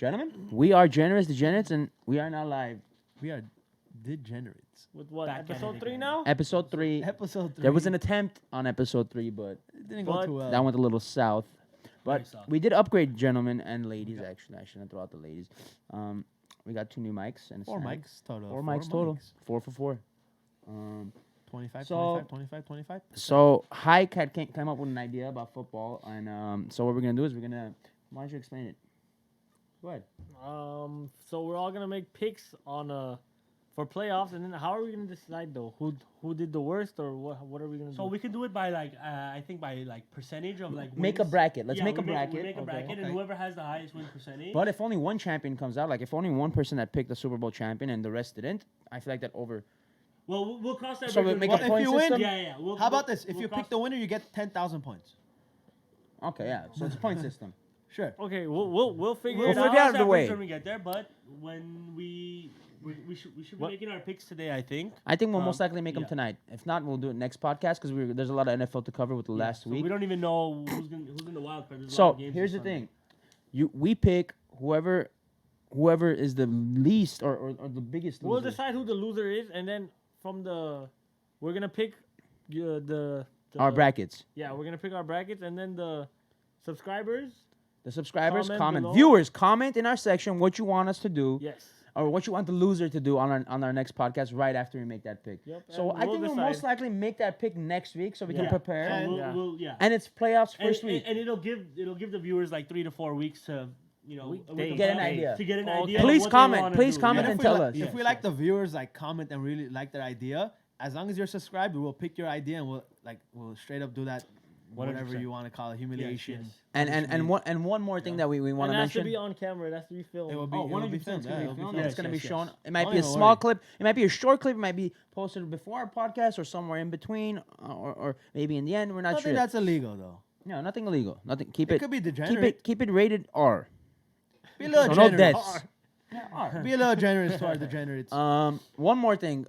Gentlemen, we are Generous Degenerates, and we are now live. We are Degenerates. With what? Back at it Episode 3 again. now? Episode 3. Episode 3. There was an attempt on episode 3, but It didn't go But too well. that went a little south. But Very south. we did upgrade, gentlemen and ladies, actually. I shouldn't throw out the ladies. We got 2 new mics. And a Four stand. mics total. 4 mics total. 4 for 4. 25, So- 25, 25. So Hike had came up with an idea about football, and so what we're gonna do is we're gonna. Why don't you explain it? Go ahead. So we're all gonna make picks on for playoffs, and then how are we gonna decide though? Who did the worst, or what are we gonna So do? we can do it by like I think by like percentage of like Make a wins. bracket. Let's Yeah, make a we bracket. We make a bracket, Okay. and whoever has the highest win percentage. But if only one champion comes out, like if only one person that picked the Super Bowl champion and the rest didn't, I feel like that over. well, we'll cross that. So bridge we when make we a get- If point you win- system. Yeah. How about this? If we'll you cross- pick the winner, you get 10,000 points. Okay, yeah. So it's a point system. Sure. Okay, we'll figure We'll it figure out. it out cross of the that bridge way. when we get there. But when we should be What? making our picks today, I think. I think we'll most likely make them yeah. tonight. If not, we'll do it next podcast because there's a lot of NFL to cover with the last So week. we don't even know who's in the wild card. There's a lot So of games here's this the Sunday. thing: we pick whoever is the least or the biggest. We'll loser. decide who the loser is, and then we're gonna pick the our brackets. Yeah, we're gonna pick our brackets, and then the subscribers. The subscribers Comment below. viewers comment in our section what you want us to do Yes. or what you want the loser to do on our next podcast right after we make that pick. Yep. So and I think we'll decide. most likely make that pick next week so we can Yeah. prepare. And- We'll, Yeah. we'll- And it's playoffs And- first and, week. and it'll give the viewers like 3 to 4 weeks to with the Get an playoffs idea. to get an Okay. idea. of Please what they comment. wanna Please do. comment Yeah. and if tell we us. If we like the viewers like comment and really like their idea, as long as you're subscribed, we'll pick your idea and we'll straight up do that. Whatever 100%. you want to call it, humiliation. yes. And one more thing that we want And to it has to mention. be on camera. It has to be filmed. It will be. Oh, it will be 100% filmed. it's gonna Yeah, be it'll be filmed. filmed. It's gonna be Yes, shown. yes. It might Don't be a even small worry. clip. It might be a short clip. It might be posted before our podcast or somewhere in between, or maybe in the end. We're I not don't sure. think that's illegal though. No, nothing illegal. Nothing. Keep It it. could be Keep degenerate. it rated R. Be a little So no generous. deaths. Yeah, R. Be a little generous to our degenerates. One more thing.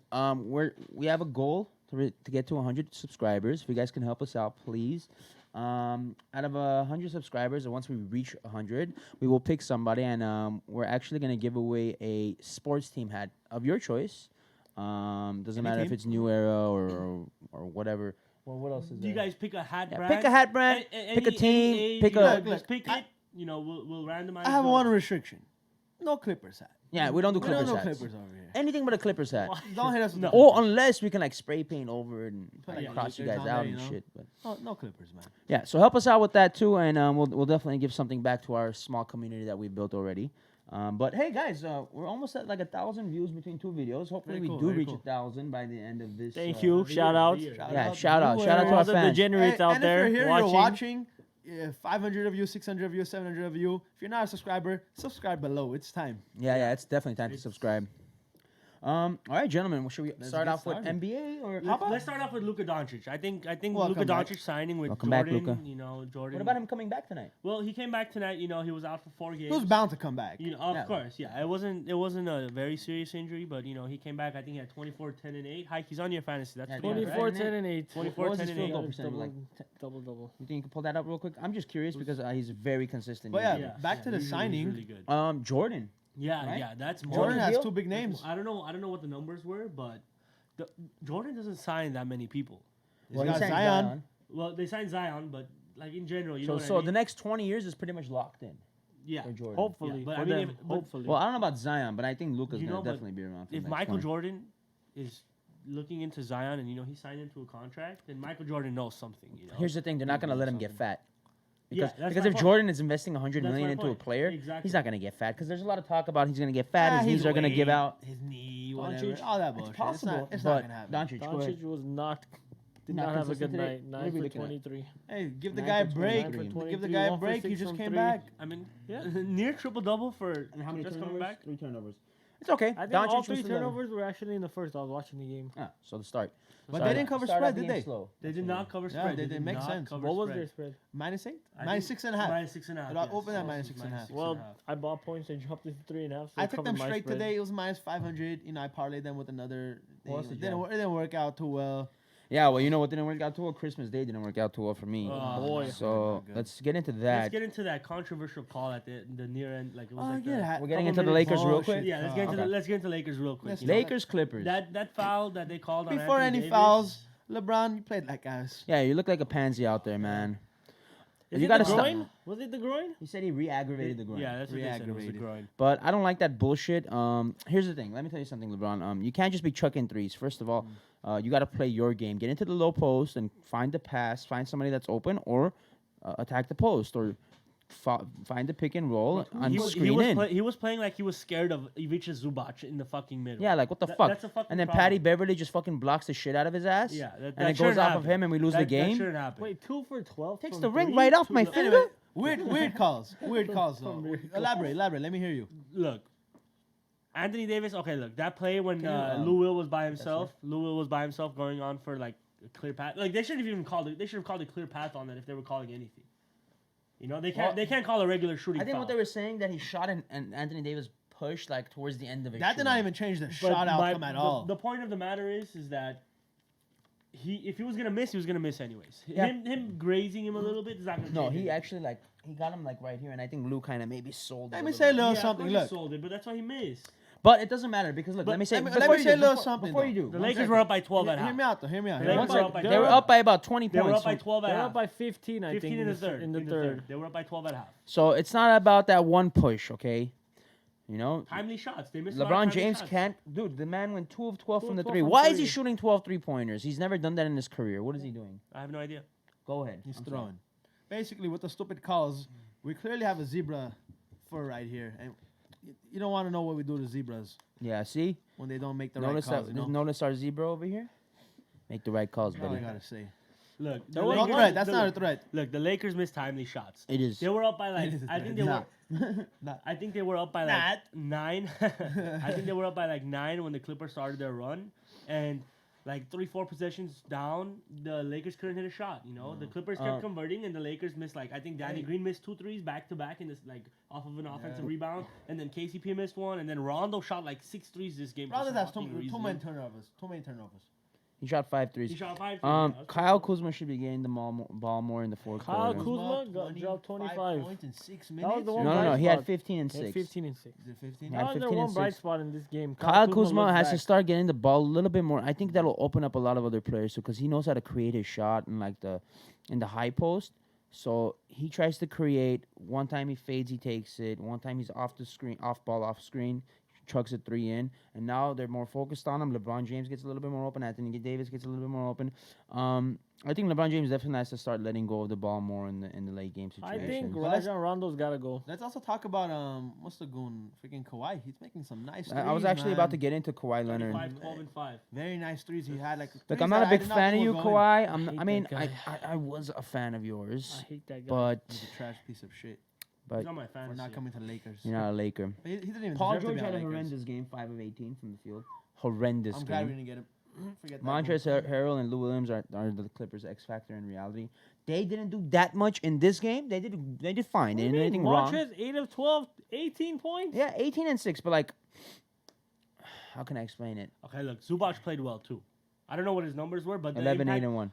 We have a goal to get to 100 subscribers. If you guys can help us out, please. Out of 100 subscribers, and once we reach 100, we will pick somebody, and we're actually gonna give away a sports team hat of your choice. Doesn't Any matter if team? it's New Era or whatever. Well, what else is Do you there? guys pick a hat Yeah, brand? pick a hat brand. Pick a Any team. age, Pick you know, a. Look, just pick I- it. We'll randomize. I have the- one restriction. No Clippers hat. Yeah, we don't do We Clippers don't do hats. Clippers over here. Anything but a Clippers hat. Don't hit us with No. the Or Clippers. unless we can like spray paint over it and Put, like, like, cross you letters guys on out there, and you know? shit. But No Clippers, man. yeah, so help us out with that too, and we'll definitely give something back to our small community that we built already. But hey, guys, we're almost at like 1,000 views between 2 videos. Hopefully, Very cool, we do very reach cool. 1,000 by the end of this. Thank you. Shout out. Yeah, shout out to All our the fans. degenerates out and there if you're here, watching. you're watching. 500 of you, 600 of you, 700 of you. If you're not a subscriber, subscribe below. It's time. Yeah, it's definitely time to subscribe. All right, gentlemen, should we Let's start get off with started. NBA or Let's start off with Luka Doncic. I think Welcome Luka back. Doncic signing with Welcome back, Jordan. Luka. Jordan. what about him coming back tonight? Well, he came back tonight. He was out for 4 games. He was bound to come back. Of Yeah. course, yeah. It wasn't a very serious injury, but he came back. I think he had 24, 10, and 8. Hike, he's on your fantasy. That's Yeah, pretty good, 24, right? 10, and 8. 24, What was 10, his and field 8. goal percentage? Like, Double. you think you can pull that up real quick? I'm just curious because he's very consistent. But yeah, usually. back to the Usually he's signing. really good. Jordan. Yeah, right? yeah. That's Jordan Jordan has deal? 2 big names. I don't know what the numbers were, but Jordan doesn't sign that many people. He's Well, he got signed Zion. Well, they signed Zion, but like in general, you know So what I mean? the next 20 years is pretty much locked in yeah. for Jordan. Hopefully, Yeah, but for I mean, them, if- but- hopefully. Well, I don't know about Zion, but I think Luka's You gonna know, but definitely be around. For If the next Michael 20. Jordan is looking into Zion and he signed into a contract, then Michael Jordan knows something. Here's the thing: they're not gonna let him get fat. Because, Yeah, that's because my if point. Jordan is investing 100 That's million my into a point. player, Exactly. he's not gonna get fat. Because there's a lot of talk about he's gonna get fat. His His knees are gonna give weight, out. His knee, Doncic, whatever. All that bullshit. It's possible, It's but not gonna happen. Doncic, go ahead. Doncic was did Not not have a consistent good today? night. What are 9 we for looking at? 23. Hey, give the 9 guy a for break. 23. Give the guy a 1 for break. He 6 just from came 3. back. I mean, Yeah. near triple double for And how many just coming turnovers? back. 3 turnovers. It's okay. I think Doncic all was 3 the- turnovers were actually in the first. I was watching the game. Ah, so the start. But Start- they didn't cover start spread, off the did game they? slow. They did not cover Yeah, spread. they did make not sense. cover What was spread. their spread? -8? I Minus think 6.5. Minus 6.5. It opened at minus 6.5. Well, I bought points and dropped it to 3.5. So I it took covered them my straight spread. today. It was minus 500. I parlayed them with another. Thing. What's the It didn't work out too well. Yeah, well, you know what didn't work out too well? Christmas Day didn't work out too well for me. Oh, boy. So Not good. let's get into Let's that. get into that controversial call at the near end. Like it was like We're getting into the Lakers real quick. yeah. Let's get into Okay. let's get into Lakers real quick. Let's you know? Lakers Clippers. That foul that they called on Before Anthony any Davis, fouls, LeBron, you played like us. Yeah, you look like a pansy out there, man. Is You it gotta the stop. groin? Was it the groin? He said he re-aggravated the groin. Yeah, that's what they said. It was a Re-aggravated. groin. But I don't like that bullshit. Here's the thing. Let me tell you something, LeBron. You can't just be chucking threes. First of all, you got to play your game. Get into the low post and find the pass. Find somebody that's open, or attack the post, or find the pick and roll on screen in. He was playing like he was scared of Ivica Zubac in the fucking middle. Yeah, like what the fuck? That's a fucking And then problem. Patty Beverly just fucking blocks the shit out of his ass. Yeah, and it that goes shouldn't off of happen. him, and we lose the That game. shouldn't happen. Wait, 2 for 12. Takes from the ring three? right off my Two- finger. Weird calls. Weird calls though. From Elaborate. Let me hear you. Look, Anthony Davis. Okay, look that play when Can you, Lou Will was by himself. Lou Will was by himself going on for like a clear path. Like they shouldn't have even called it. They should have called a clear path on that if they were calling anything. You know, they can't. Well, they can't call a regular shooting. I think foul. what they were saying that he shot and Anthony Davis pushed like towards the end of it. That did not even change the shot outcome at all. The point of the matter is that if he was gonna miss, he was gonna miss anyways. Yeah. Him grazing him a little bit is not gonna. No, change he anything. actually like he got him like right here, and I think Lou kind of maybe sold. it Let a me little say a bit. little Yeah, of something. course he Look, sold it, but that's why he missed. But it doesn't matter because look, But let me say. let me before say you a do, little before- something, Before you though. do, The one Lakers second. were up by 12 at hear half. me out though. Hear me out. The Hear me Lakers out. were up by They were up by about 20 They points. were up by from- 12 at They're half. up by 15, I 15 think. in the third. In the in third. They were up by 12 at half. So it's not about that one push, okay? You know, Timely shots. They missed a lot of LeBron timely James shots. can't. Dude, the man went 2 of 12 2 from of the 12 three. from Why is he three. shooting 12 3-pointers? He's never done that in his career. What is he doing? I have no idea. Go ahead. He's I'm throwing. Basically, with the stupid calls, we clearly have a zebra fur right here, and you don't want to know what we do to zebras sorry. Yeah, see? when they don't make the Notice right calls. that. Notice our zebra over here. Make the right calls, That's all I buddy. gotta say. Look, There the was No Lakers, threat. That's the- not a threat. Look, the Lakers missed timely shots. It is. They were up by like It is a I think threat. they were. Nah. I think they were up by like 9. I think they were up by like 9 when the Clippers started their run, and like 3-4 possessions down, the Lakers couldn't hit a shot. You know, the Clippers kept converting, and the Lakers missed like I think Danny Green missed 2 threes back to back in this like off of an offensive rebound, and then KCP missed one, and then Rondo shot like 6 threes this game. for Rather some that's fucking too reason. many turnovers. Too many turnovers. He shot 5 threes. He shot 5 threes. yeah. Kyle Kuzma should be getting the ball more in the fourth Kyle quarter. Kuzma got dropped 25. points in 6 That was minutes. the one No, bright he had spot. 15 and He had 6. 15 and 6. Is it 15? Yeah. That was their 15 and one bright 6. spot in this game. Kyle Kuzma looks has to back. start getting the ball a little bit more. I think that'll open up a lot of other players because he knows how to create his shot in like in the high post. So he tries to create. One time he fades, he takes it. One time he's off the screen, off screen, chucks a 3 in. And now they're more focused on him. LeBron James gets a little bit more open. Anthony Davis gets a little bit more open. I think LeBron James definitely has to start letting go of the ball more in the late game I situations. think Well, let's- Rajon Rondo's got to go. Let's also talk about what's the goon? Freaking Kawhi. He's making some nice. I was threes, actually about to man. get into Kawhi Leonard. 5, 12, and 5. Very nice threes. He had like. Look, threes I'm not a that I big did not fan of think you, were going. Kawhi. hate I mean, that I was a fan of yours, I hate that guy. but He's a trash piece of shit. He's not my For fantasy. not coming to the Lakers. you're not a Laker. But he didn't even Paul deserve George to be had on a Lakers. horrendous game, 5 of 18 from the field. Horrendous I'm glad we game. didn't get him. Forget that. Montrezl Harrell and Lou Williams are the Clippers' X factor in reality. They didn't do that much in this game. They did fine. They didn't do anything wrong. Montrez, 8 of 12, 18 points. Yeah, 18 and 6, but like, how can I explain it? Okay, look, Zubac played well too. I don't know what his numbers were, but the 11, 8 impact, and 1.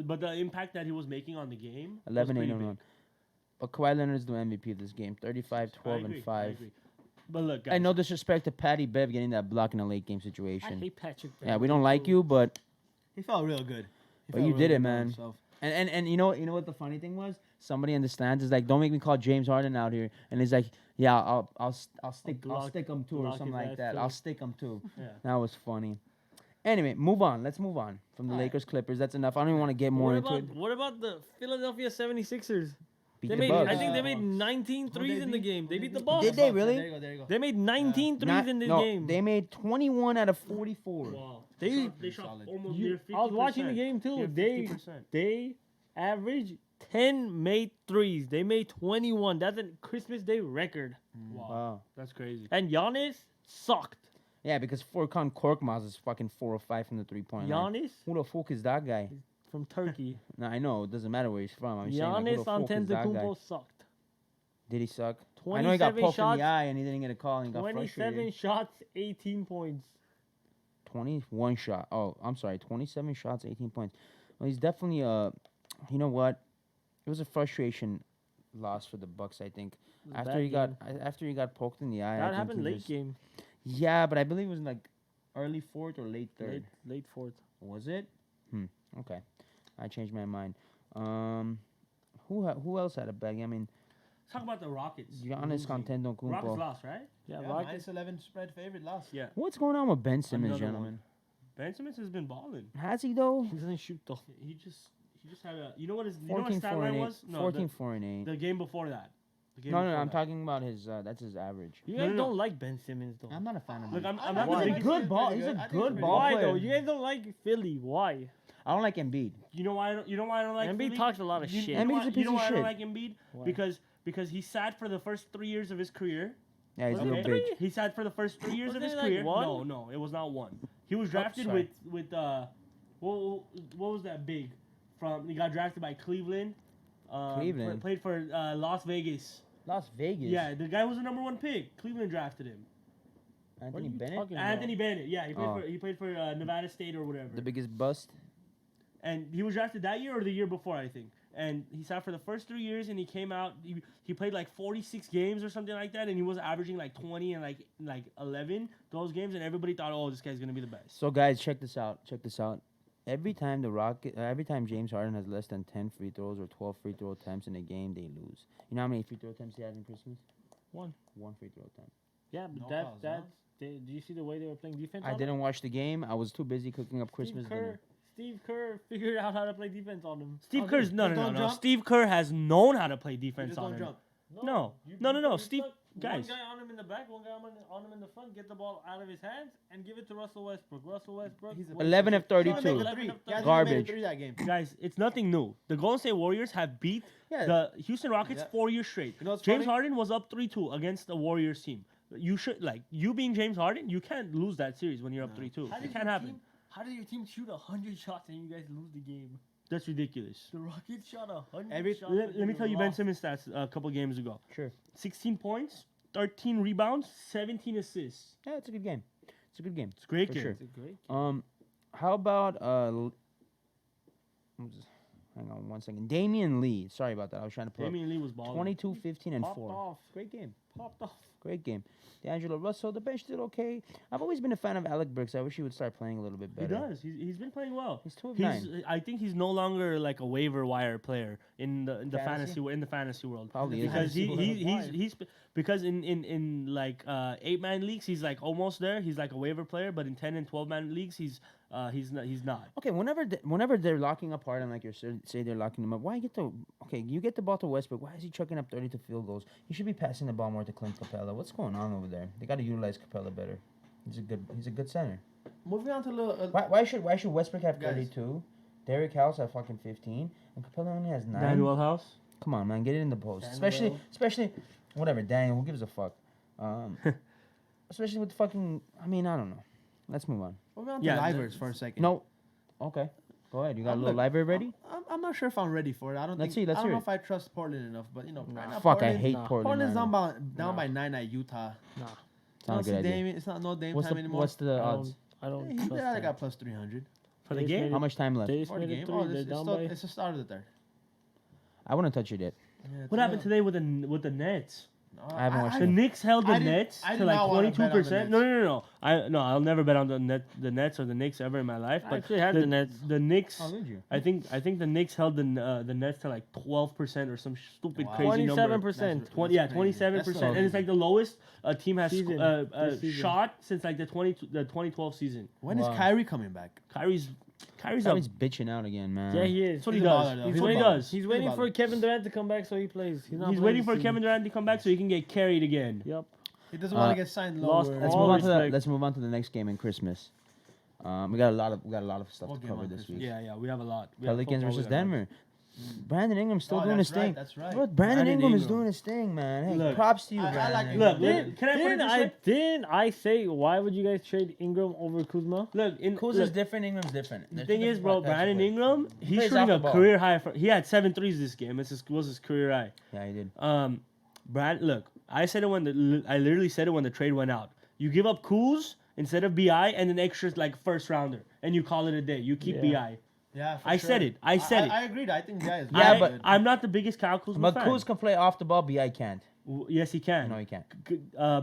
but the impact that he was making on the game 11, was 8 pretty and big. 1. But Kawhi Leonard's the MVP of this game. 35, 12, I agree, and 5. I agree. But look, guys, And no disrespect to Patty Bev getting that block in a late game I situation. hate Patrick. Yeah, we don't like you, but He felt real good. He But felt you real did it, good about man. himself. and you know what the funny thing was? Somebody in the stands is like, don't make me call James Harden out here, and he's like, yeah, I'll stick block- him too or block something his like ass that. too. I'll stick him too. Yeah. That was funny. Anyway, move on. Let's move on from the All right. Lakers Clippers. That's enough. I don't even want to get more into it. What about the Philadelphia 76ers? Beat They the made, Bucks. I think they Bucks. made 19 Who'd threes they in the beat? game. They Who'd beat they the beat? Bucks. Did they really? There you go. There you go. They made 19 threes in this game. They made 21 out of 44. wow, They- they shot Solid. almost You- near 50%. I was watching the game too. Near They 50%. they averaged 10 made threes. They made 21. That's a Christmas Day record. Wow, Wow. that's crazy. And Giannis sucked. Yeah, because Furkan Korkmaz is fucking 4 or 5 from the 3-point line. Giannis Who the fuck is that guy? from Turkey. No, I know. It doesn't matter where he's from. I'm saying, like, who Giannis the fuck is that guy? Antetokounmpo sucked. Did he suck? I know he got 27 poked in shots. the eye and he didn't get a call and he got 27 frustrated. shots, 18 points. 21 shot. Oh, I'm sorry, 27 shots, 18 points. Well, he's definitely you know what? It was a frustration loss for the Bucks. I think It was a after bad he got game. after he got poked in the eye. I That think happened he late just- game. Yeah, but I believe it was like early fourth or late third. Late fourth. Was it? Okay, I changed my mind. Who else had a bag? I mean, Let's talk about the Rockets. Giannis losing. Contendo Rockets Kumpo. lost, right? Yeah, Yeah, Rockets. -11 spread favorite loss. Yeah. What's going on with Ben Simmons, Another gentlemen? Ben Simmons has been balling. Has he though? He doesn't shoot though. He just had a. You know what his? You know what 14, his stat 4, and line 8. was? No, 14, 4, and 8. the game before that. The game No, before I'm that. talking about his. That's his average. You No, guys no, no. don't like Ben Simmons though. I'm not a fan of Look, him. I'm not Why? the He's a biggest. good ball. pretty He's good. a I think good he's ball Why player. though? You guys don't like Philly. Why? I don't like Embiid. You know why? You know why I don't like Embiid Philly? talks a lot of You- shit. You know Embiid's why, a piece you know of why I don't shit. like Embiid? Why? Because he sat for the first 3 years of his career. Yeah, he's a Was little it bitch. three? He sat for the first 3 years of Wasn't his it like career. one? No, it was not one. He was drafted sorry. with what was that big from? He got drafted by Cleveland. Cleveland? Played for Las Vegas. Las Vegas. Yeah, the guy was the number 1 pick. Cleveland drafted him. What are Anthony you Bennett, talking about? Anthony Bennett. Yeah, Oh. he played for Nevada State or whatever. the biggest bust. And he was drafted that year or the year before, I think. And he sat for the first 3 years, and he came out. He played like 46 games or something like that, and he was averaging like 20 and like 11 those games, and everybody thought, oh, this guy's gonna be the best. So guys, check this out. Every time every time James Harden has less than 10 free throws or 12 free throw attempts in a game, they lose. You know how many free throw attempts he had in Christmas? One. One free throw attempt. Yeah, but No that's calls, that's. Do you see the way they were playing defense? I on didn't watch the game. I was too busy cooking up Christmas dinner. Steve Kerr figured out how to play defense on him. Steve Oh, Kerr's dude, no. just don't jump? Steve Kerr has known how to play You defense just on don't him. jump. No. You No, put Steve- guys. One guy on him in the back, one guy on him in the front. Get the ball out of his hands and give it to Russell Westbrook. Russell Westbrook. He's a- 11 of He only 32. made a 11 three. of He hasn't Garbage. made a three that game. Guys, it's nothing new. The Golden State Warriors have beat Yeah. the Houston Rockets Yeah. 4 years straight. You know what's James funny? Harden was up 3-2 against the Warriors team. You should you being James Harden, you can't lose that series when you're up 3-2. It can't happen. How did your team shoot 100 shots and you guys lose the game? That's ridiculous. The Rockets shot 100 Every- shots. Let and me they tell you Ben lost. Simmons stats a couple games ago. Sure. 16 points, 13 rebounds, 17 assists. Yeah, it's a good game. It's a good game. It's a great For game. sure. It's a great. How about hang on one second. Damian Lee. Sorry about that. I was trying to pull Damian Lee was balling. 22, 15, and Popped 4. off. Great game. Popped off. Great game. D'Angelo Russell, the bench did okay. I've always been a fan of Alec Burks. I wish he would start playing a little bit He better. does. He's been playing well. He's 2 of 9. I think he's no longer like a waiver wire player in the Fantasy? fantasy world. Probably is. Because Why? he's because in like 8-man leagues he's like almost there. He's like a waiver player, but in 10 and 12-man leagues he's not. Okay, whenever they're locking up Harden, like you say they're locking him up, why you get the ball to Westbrook? Why is he chucking up 32 field goals? He should be passing the ball more to Clint Capella. What's going on over there? They got to utilize Capella better. He's a good center. Moving on to little. Why should Westbrook have Guys. 32? Derrick House have fucking 15, and Capella only has 9. Daniel House. Come on, man, get it in the post. Daniel. Especially whatever, Daniel. Who gives a fuck? Especially with fucking. I mean, I don't know. Let's move on. Moving on Yeah, to livers for a second. No. Okay. Go ahead. You got a little Look, library ready? I'm not sure if I'm ready for it. I don't Let's think. see, let's I don't hear know it. if I trust Portland enough, but right now Fuck, I Portland- hate Nah. Portland. Portland's man. down by 9 at Utah. Nah. It's not a good idea. Dame, it's not no Dame What's time the anymore. what's the I odds? don't. I don't. He trust I them. got plus 300 For the They just game? made How much time left? They just for the made game. it 3. Oh, They're it's, down still, by. it's the start of the third. I wouldn't touch it yet. What happened today with the Nets? I haven't watched The it. Knicks held the I didn't- Nets I to did like not wanna bet on the 22%. No. I'll never bet on the Nets or the Knicks ever in my life. I But actually had the Nets. The Knicks. Oh, did you? I think the Knicks held the Nets to like 12% or some stupid Wow. crazy number. 27%. 27%, and it's like the lowest a team has Season. This season. shot since like the 2012 season. When is Wow. Kyrie coming back? Kyrie's He's up. bitching out again, man. Yeah, he is. That's what he He's a does. baller, though. That's He's what a he baller. does. He's a waiting baller. for Kevin Durant to come back so he plays. He's He's waiting for Kevin Durant to come back so he can get carried again. Yep. He doesn't want Uh, to get signed lost lower. Let's all move on to respect. let's move on to the next game in Christmas. We got a lot of stuff What to game cover on this Christmas? week. Yeah, we have a lot. We have Pelicans football, we versus got Denver. Brandon Ingram's still doing his thing. That's right. Look, Brandon Brandon Ingram is Ingram. doing his thing, man. Hey, Look, props to you, I Brandon. like Ingram. Look, Didn't, can I put it this way? didn't I say why would you guys trade Ingram over Kuzma? Look, Kuz is different. Ingram's different. The They're thing two is, different bro, types of Brandon players. Ingram, he's plays shooting off the a ball. career high. He had 7 threes this game. Was his career high. Yeah, he did. Look, I literally said it when the trade went out. You give up Kuz instead of BI, and an extra like first rounder, and you call it a day. You keep Yeah. BI. Yeah, for I sure. said it. I said it. I agreed. I think BI is Yeah, very but good. I'm not the biggest Kyle Kuzma But fan. Kuz can play off the ball. Bi can't. Yes, he can. No, he can't.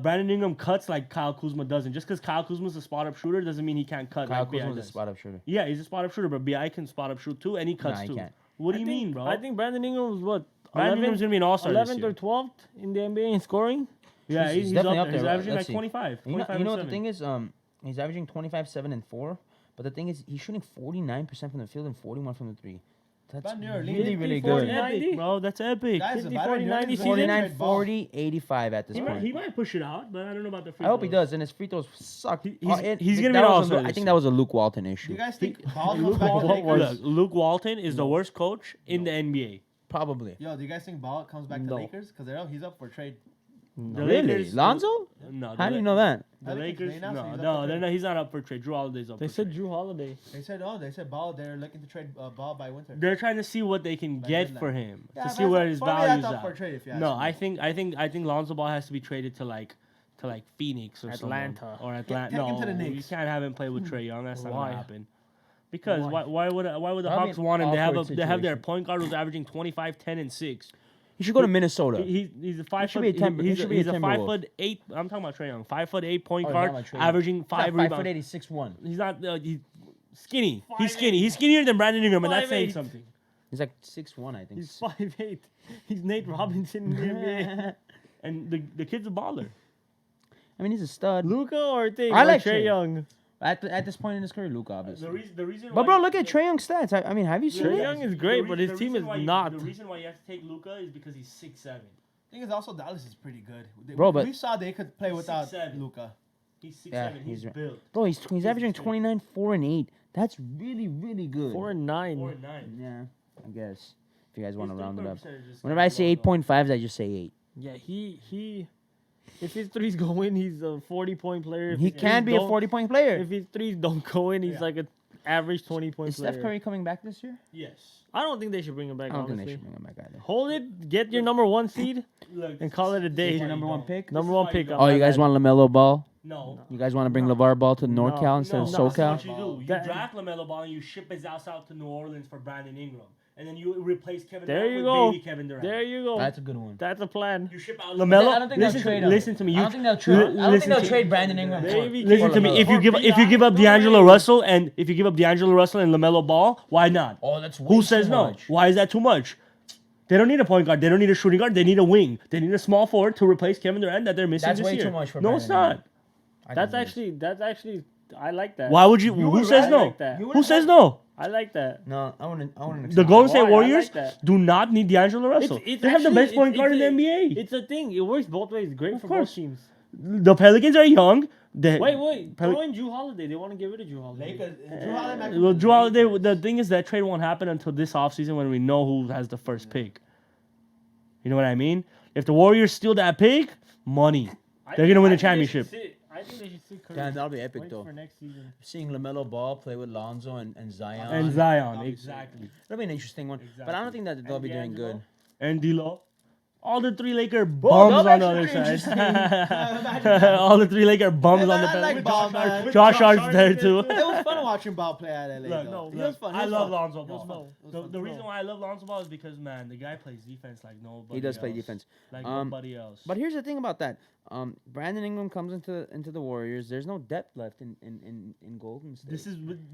Brandon Ingram cuts like Kyle Kuzma doesn't. Just because Kyle Kuzma's a spot up shooter doesn't mean he can't cut. Kyle like BI Kuzma's a does. spot up shooter. Yeah, he's a spot up shooter, but BI can spot up shoot too, and he cuts Nah, he too. can't. What do you mean, bro? I think Brandon Ingram was what? Brandon Ingram's gonna be an all-star this 11th year. or 12th in the NBA in scoring. Yeah, He's he's definitely up up there. He's there. averaging Let's like see. 25. You know, 25 you know and what the 7. thing is? He's averaging 25, 7, and 4. But the thing is, he's shooting 49% from the field and 41 from the three. That's But New Orleans- really, really 50, good. 40, Epic, 90. bro. That's epic. Guys, 50, the Byron 40, 90 Nunes is season. gonna 49, trade ball. 40, 85 at this He point. might push it out, but I don't know about the free I hope he throws. does, and his free throws suck. He's And gonna be that an was a all-star Lu- I this think year. that was a Luke Walton Do issue. you guys think Ball comes Luke back to the Walton, Lakers? look, Luke Walton is the worst coach in the NBA. Probably. Yo, do you guys think Ball comes back to No. Lakers? Because he's up for trade. The Really? Lakers- Lonzo? No. How do you know that? The I think it's Lakers? May now, so he's up No, for they're trade. not. He's not up for trade. Drew Holiday's up. They for said trade. Drew Holiday. They said Ball. They're looking to trade Ball by winter. They're trying to see what they can By get deadline. for him Yeah, to but see where his for me, value's that's up for at. trade if you ask No, me. I think Lonzo Ball has to be traded to like Phoenix or Atlanta. someone. Or Atlanta. take him No, to the you Knicks. can't have him play with Trae Young. That's not Why? gonna happen. Because Why? why would the That'd be Hawks an want him? They have awkward they have their situation. point guard who's averaging 25, 10, and 6. He should go to Minnesota. He's a 5 should foot. be a Timber- he He's should a, be a he's a Timberwolf. 5'8". I'm talking about Trae Young. 5'8" point Oh, you're guard, talking about Trae Young. averaging He's 5 not 5 rebounds. foot 8, 6'1". He's not. He's skinny. He's skinny. He's skinnier than Brandon Ingram, and that's saying 5'8". something. He's like 6'1", I think. He's 5'8". He's Nate Robinson in the NBA. And the kid's a baller. I mean, he's a stud. Luca or thing? I or like Trae Trae. Young. At this point in his career, Luka, obviously. The reason. But bro, look at Trae Young's stats. I mean, have you seen Trae it? Young is great, but his team is not. The reason why you have to take Luca is because he's 6'7". thing is also Dallas is pretty good. Bro, but- we saw they could play without 6'7". Luca. He's 6'7". Yeah, he's he's right. built. Bro, he's averaging insane. 29, 4, and 8. That's really, really good. 4 and 9. 4 and 9. Yeah, I guess. If you guys want to His round it up. three-point percentage is Whenever I say low, though. 8.5s, I just say 8. Yeah, he. If his threes go in, he's a 40-point player. If He his can threes be a don't- 40-point player. If his threes don't go in, he's Yeah. like an average 20-point Is player. Steph Curry coming back this year? Yes. I don't think they should bring him back. I don't think honestly, they should bring him back either. hold it, get your number 1 seed, Look, and call it a day. Is your number one pick? Number This is 1 why pick. you I'm Oh, not you guys mad. want LaMelo Ball? No. You guys want to bring LeVar Ball to NorCal No. instead of No, SoCal? that's what you do. You That- draft LaMelo Ball and you ship his ass out to New Orleans for Brandon Ingram. And then you replace Kevin There Durant you with go. baby Kevin Durant. There you go. That's a good one. That's a plan. You ship out I LaMelo. don't think they'll listen, trade to, him. listen to me. I You don't think they'll trade. I don't think listen they'll to- trade Brandon Ingram. Baby Listen For to me. LaMelo. If you give up no D'Angelo way. Russell and if you give up D'Angelo Russell and LaMelo Ball, why not? Oh, that's way Who says too no? much. Why is that too much? They don't need a point guard. They don't need a shooting guard. They need a wing. They need a small forward to replace Kevin Durant that they're missing That's this way year. too much for No, it's Brandon not. I That's think it is. actually. I like that. Why would you? You who would says rather no? like that. You Who says no? I like that. No, I wouldn't. The Golden State Why? I Warriors like that. do not need D'Angelo Russell. It's they have the actually- best point it's- guard in the it's a- NBA. It's a thing. It works both ways. Great Of for course. both teams. The Pelicans are young. Wait. Pel- Throw in Drew Holiday. They want to get rid of Drew Holiday. Lakers. Drew Holiday. Well, Drew Holiday. The thing is that trade won't happen until this offseason when we know who has the first pick. You know what I mean? If the Warriors steal that pick, money. They're gonna win the championship. I think they should sit Curry. Yeah, that'll be epic Wait though. for next season. Seeing LaMelo Ball play with Lonzo and Zion. And Zion, exactly. That'll be an interesting one. But I don't think that they'll be doing good. And D'Lo. All the three Laker that'll bums be on the other actually side. All the three Laker bums on the I like bench. Ball, man. Josh Hart's there too. It was fun watching Ball play at LA. Look, though. no, It was fun. I It was love fun. Lonzo It was fun. Ball. It was The, fun. the reason why I love Lonzo Ball is because, man, the guy plays defense like nobody He does play else. defense. Like Um, nobody else. But here's the thing about that. Brandon Ingram comes into the Warriors. There's no depth left in Golden State.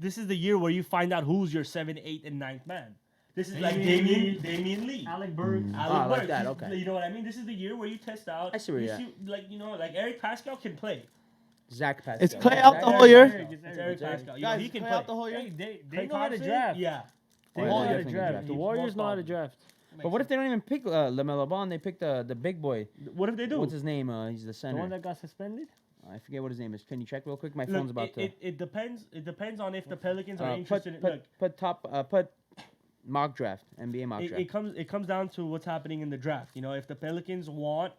This is the year where you find out who's your 7th, 8th, and 9th man. This is like Damian Lee. Alec Burks. I like Burks. that, You- okay. You know what I mean? This is the year where you test out. I see where you you're at. see, like Eric Pascal can play. Zach Pascal. It's play out Zach the whole Pascal. year. It's Eric Pascal. You know, Guys, he can play play. out the whole year. Hey, they Klay know how to Thompson? draft. Yeah. They Oh, know yeah, how to definitely draft. draft. The He's Warriors know how to most draft. But what if they don't even pick LaMelo Ball and they pick the big boy? What if they do? What's his name? He's the The center. one that got suspended? I forget what his name is. Can you check real quick? My Look, phone's about to. it depends. It depends on if the Pelicans are put interested. in put Look, put mock draft, NBA mock draft. it comes down to what's happening in the draft. You know, if the Pelicans want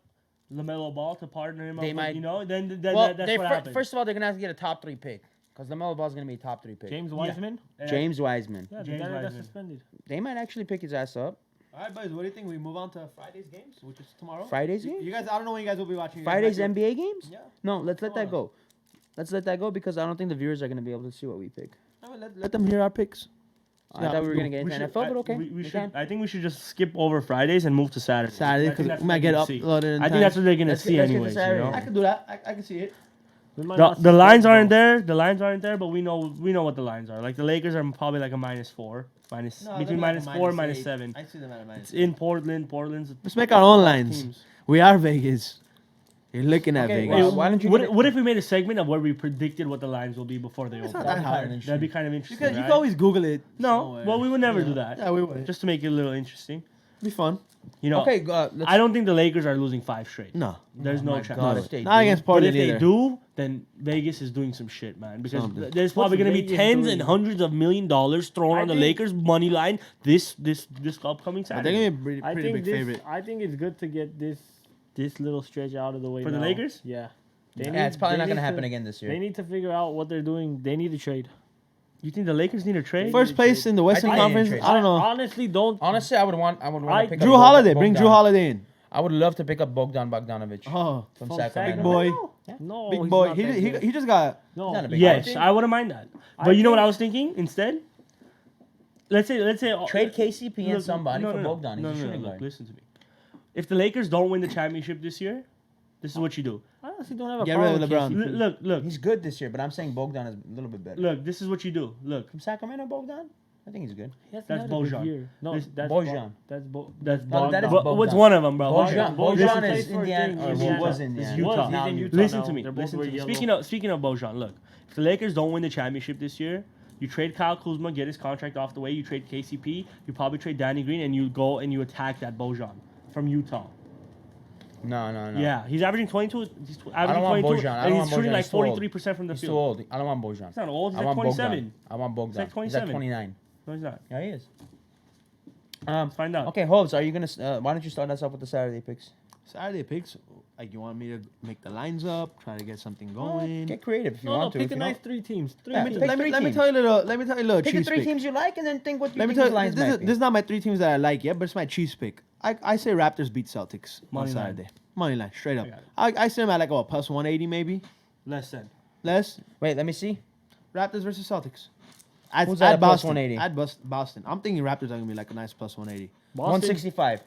LaMelo Ball to partner him They up, might- with, you know, then well, that's what happens. first of all, they're gonna have to get a top 3 pick because LaMelo Ball's gonna be a top 3 pick. James Wiseman? James Wiseman. Yeah, the James guy that got Wiseman. suspended. They might actually pick his ass up. All right, boys. What do you think? We move on to Friday's games, which is tomorrow. Friday's You game. guys, I don't know when you guys will be watching. You guys Friday's might be- NBA games. Yeah. No, let's let that go. let's let that go because I don't think the viewers are gonna be able to see what we pick. Let them hear our picks. I thought we were gonna get We into should- NFL, but okay. We we should. can. I think we should just skip over Fridays and move to Saturday. Saturday, I think because that's we what might get they're gonna see. uploaded in I think time. that's what they're gonna Let's see get to anyways. You Saturday. know? I can do that. I can see it. We might The, not the see lines that, aren't though. there. The lines aren't there, but we know what the lines are. Like the Lakers are probably like a -4, between -4 and -7. I see them at a It's in Portland. Portland's. Let's make our own top lines. teams. We are Vegas. You're looking at Okay, Vegas. why don't you What, get it- what if we made a segment of where we predicted what the lines will be before they It's open? not that hard. That'd be kind of interesting. You right? can always Google it. No, somewhere. well, we would never Yeah. do that. Yeah, we would. Just to make it a little interesting. Be fun. You know, Okay, let's. I don't think the Lakers are losing 5 straight. No. There's no my chance. God, No. if they Not do. against But Portland if they either. do, then Vegas is doing some shit, man. Because Something. there's probably What's going to be Vegas tens doing? and hundreds of $1 million thrown I on the think- Lakers money line this upcoming But Saturday. they're gonna be a I pretty think big favorite. I think it's good to get this little stretch out of the way For the now. Lakers? Yeah. Yeah, it's probably they not gonna need happen to- again this year. They need to figure out what they're doing. They need to trade. You think the Lakers need a trade? First place in the Western think they need Conference. trade. I don't know. Honestly, don't. Honestly, I would want I- to pick Drew up Holiday. Bring Drew Bogdan. Holiday in. I would love to pick up Bogdanovich Oh, from from Sacramento. big boy. No, Big he's boy. not He, that he, good. he just got. No. not a big Yes, think- I wouldn't mind that. I But you know what think- I was thinking instead? Let's say Trade KCP and look, somebody no, for no, Bogdan. No, He's a no, no, shooting look, guard. listen to me. If the Lakers don't win the championship this year, this is what you do. I honestly don't have a Get problem rid with of LeBron. KCP. Look, He's good this year, but I'm saying Bogdan is a little bit better. look. This is what you do. Look, From Sacramento, Bogdan? I think he's good. He hasn't That's had a good Bojan. year. No, This- that's Bojan. That's that's No, that is What's Bogdan. one of them, bro? Bojan, Bojan Bojan plays is for Indiana, Team or he Indiana. was It's Indiana. Utah. He's Now in Utah. Utah Listen now. to me. They're both Listen to wearing me. yellow. Speaking of Bojan, look. If the Lakers don't win the championship this year, you trade Kyle Kuzma, get his contract off the way. You trade KCP. You probably trade Danny Green, and you go and you attack that Bojan from Utah. No. Yeah, he's averaging 22. He's I don't averaging want 22, Bojan. I and don't he's want shooting Bojan. like He's too old. 43% from the He's too field. old. I don't want Bojan. He's not old. He's I like want 27. Bogdan. I want Bogdan. like He's 27. like 29. No, he's not. Yeah, he is. Let's find out. Okay, Hobbs, are you gonna? Why don't you start us off with the Saturday picks? Saturday picks. Like, you want me to make the lines up, try to get something going? Get creative if you No, want to. pick If a you nice don't, 3 teams. Three Yeah, teams. pick Let me three tell you a little pick the cheese 3 pick. teams you like, and then think what you Let me think tell the lines you, might this be. is not my 3 teams that I like yet, but it's my cheese pick. I say Raptors beat Celtics Money on line. Saturday. Money line, straight up. I got I see them at like, what, plus 180 maybe? Less than. Less? Wait, let me see. Raptors versus Celtics. At, Who's that at plus Boston. 180? At Boston. I'm thinking Raptors are going to be like a nice plus 180. Boston, 165.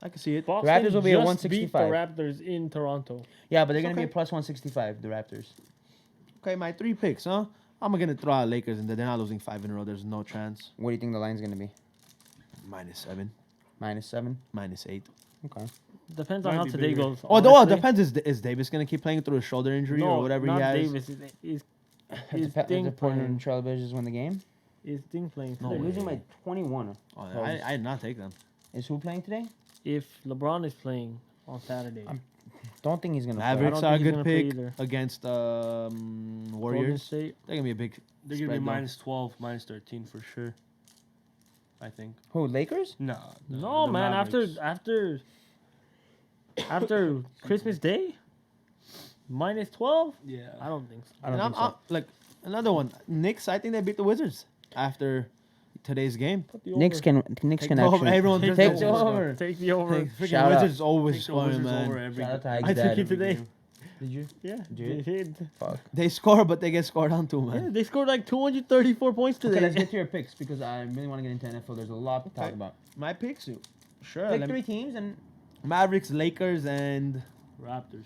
I can see it. Boston Raptors will be at just beat the 165. Raptors in Toronto. Yeah, but they're gonna okay. be a plus 165. The Raptors. Okay, my 3 picks, huh? I'm going to throw out Lakers, and they're not losing 5 in a row. There's no chance. What do you think the line's gonna be? -7, -7. -8. Okay. Depends on Might how be today bigger. goes. Oh, well, it honestly. depends. Is Davis going to keep playing through a shoulder injury No, or whatever not he has? Davis. Is Is Ding the Portland playing? Trailblazers win the game? Is Ding playing No They're today? losing by 21. Oh, I did not take them. Is who playing today? If LeBron is playing on Saturday, Don't think he's gonna Mavericks don't are a think he's good gonna play pick either. against Golden Warriors. State. They're going to be a big They're gonna be spread, though. -12, -13 for sure. I think. play. Who? Lakers? No. No, the man. Mavericks. After Christmas Day, -12. Yeah. I don't think so. I don't And think so. like another one. Knicks, I think they beat the Wizards after today's game. Put the Knicks over. can Take actually. over. Everyone Take takes the the over. over. Take the over. Freaking Shout out. Wizards always Take the scoring, Wizards man. over every Shout out to I Ike's took dad. it today. Did you? Yeah, Did they did. Fuck. They score, but they get scored on too, Yeah, man. they scored like 234 points Okay, today. let's get to your picks because I really want to get into NFL. There's a lot to talk Okay. about. My picks, sure. Pick let me- 3 teams and Mavericks, Lakers, and Raptors.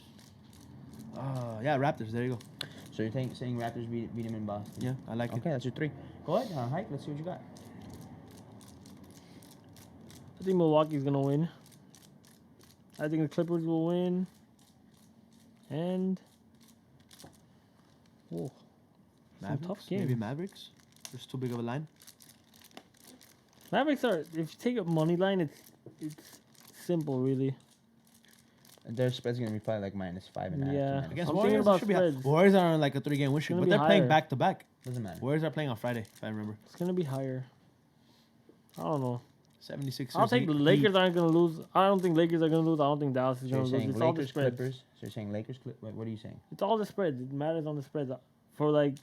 yeah, Raptors. There you go. so you're saying Raptors beat him in Boston. Yeah, I like Okay, that's your 3. Go ahead, Hike. Let's see what you got. I think Milwaukee's gonna win. I think the Clippers will win. And oh, it. Some Mavericks, tough maybe games. Mavericks. There's too big of a line. Mavericks are. If you take a money line, it's simple, really. Their spread's gonna be probably like -5.5. Yeah. to Against I'm thinking Warriors, about it should be spreads. Warriors are on like a 3-game win streak, gonna but be they're playing higher. back to back. Doesn't matter. Warriors are playing on Friday, if I remember. It's gonna be higher. I don't know. 76. I'll take the Lakers aren't gonna lose. I don't think Lakers are gonna lose. I don't think Dallas is So gonna you're lose. saying It's all the Lakers, spreads. Clippers. So you're saying Lakers, What are you saying? It's all the spreads. It matters on the spreads. For like,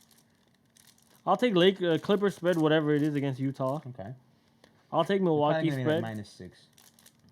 I'll take Clippers spread whatever it is against Utah. Okay. I'll take Milwaukee Probably spread gonna be like -6.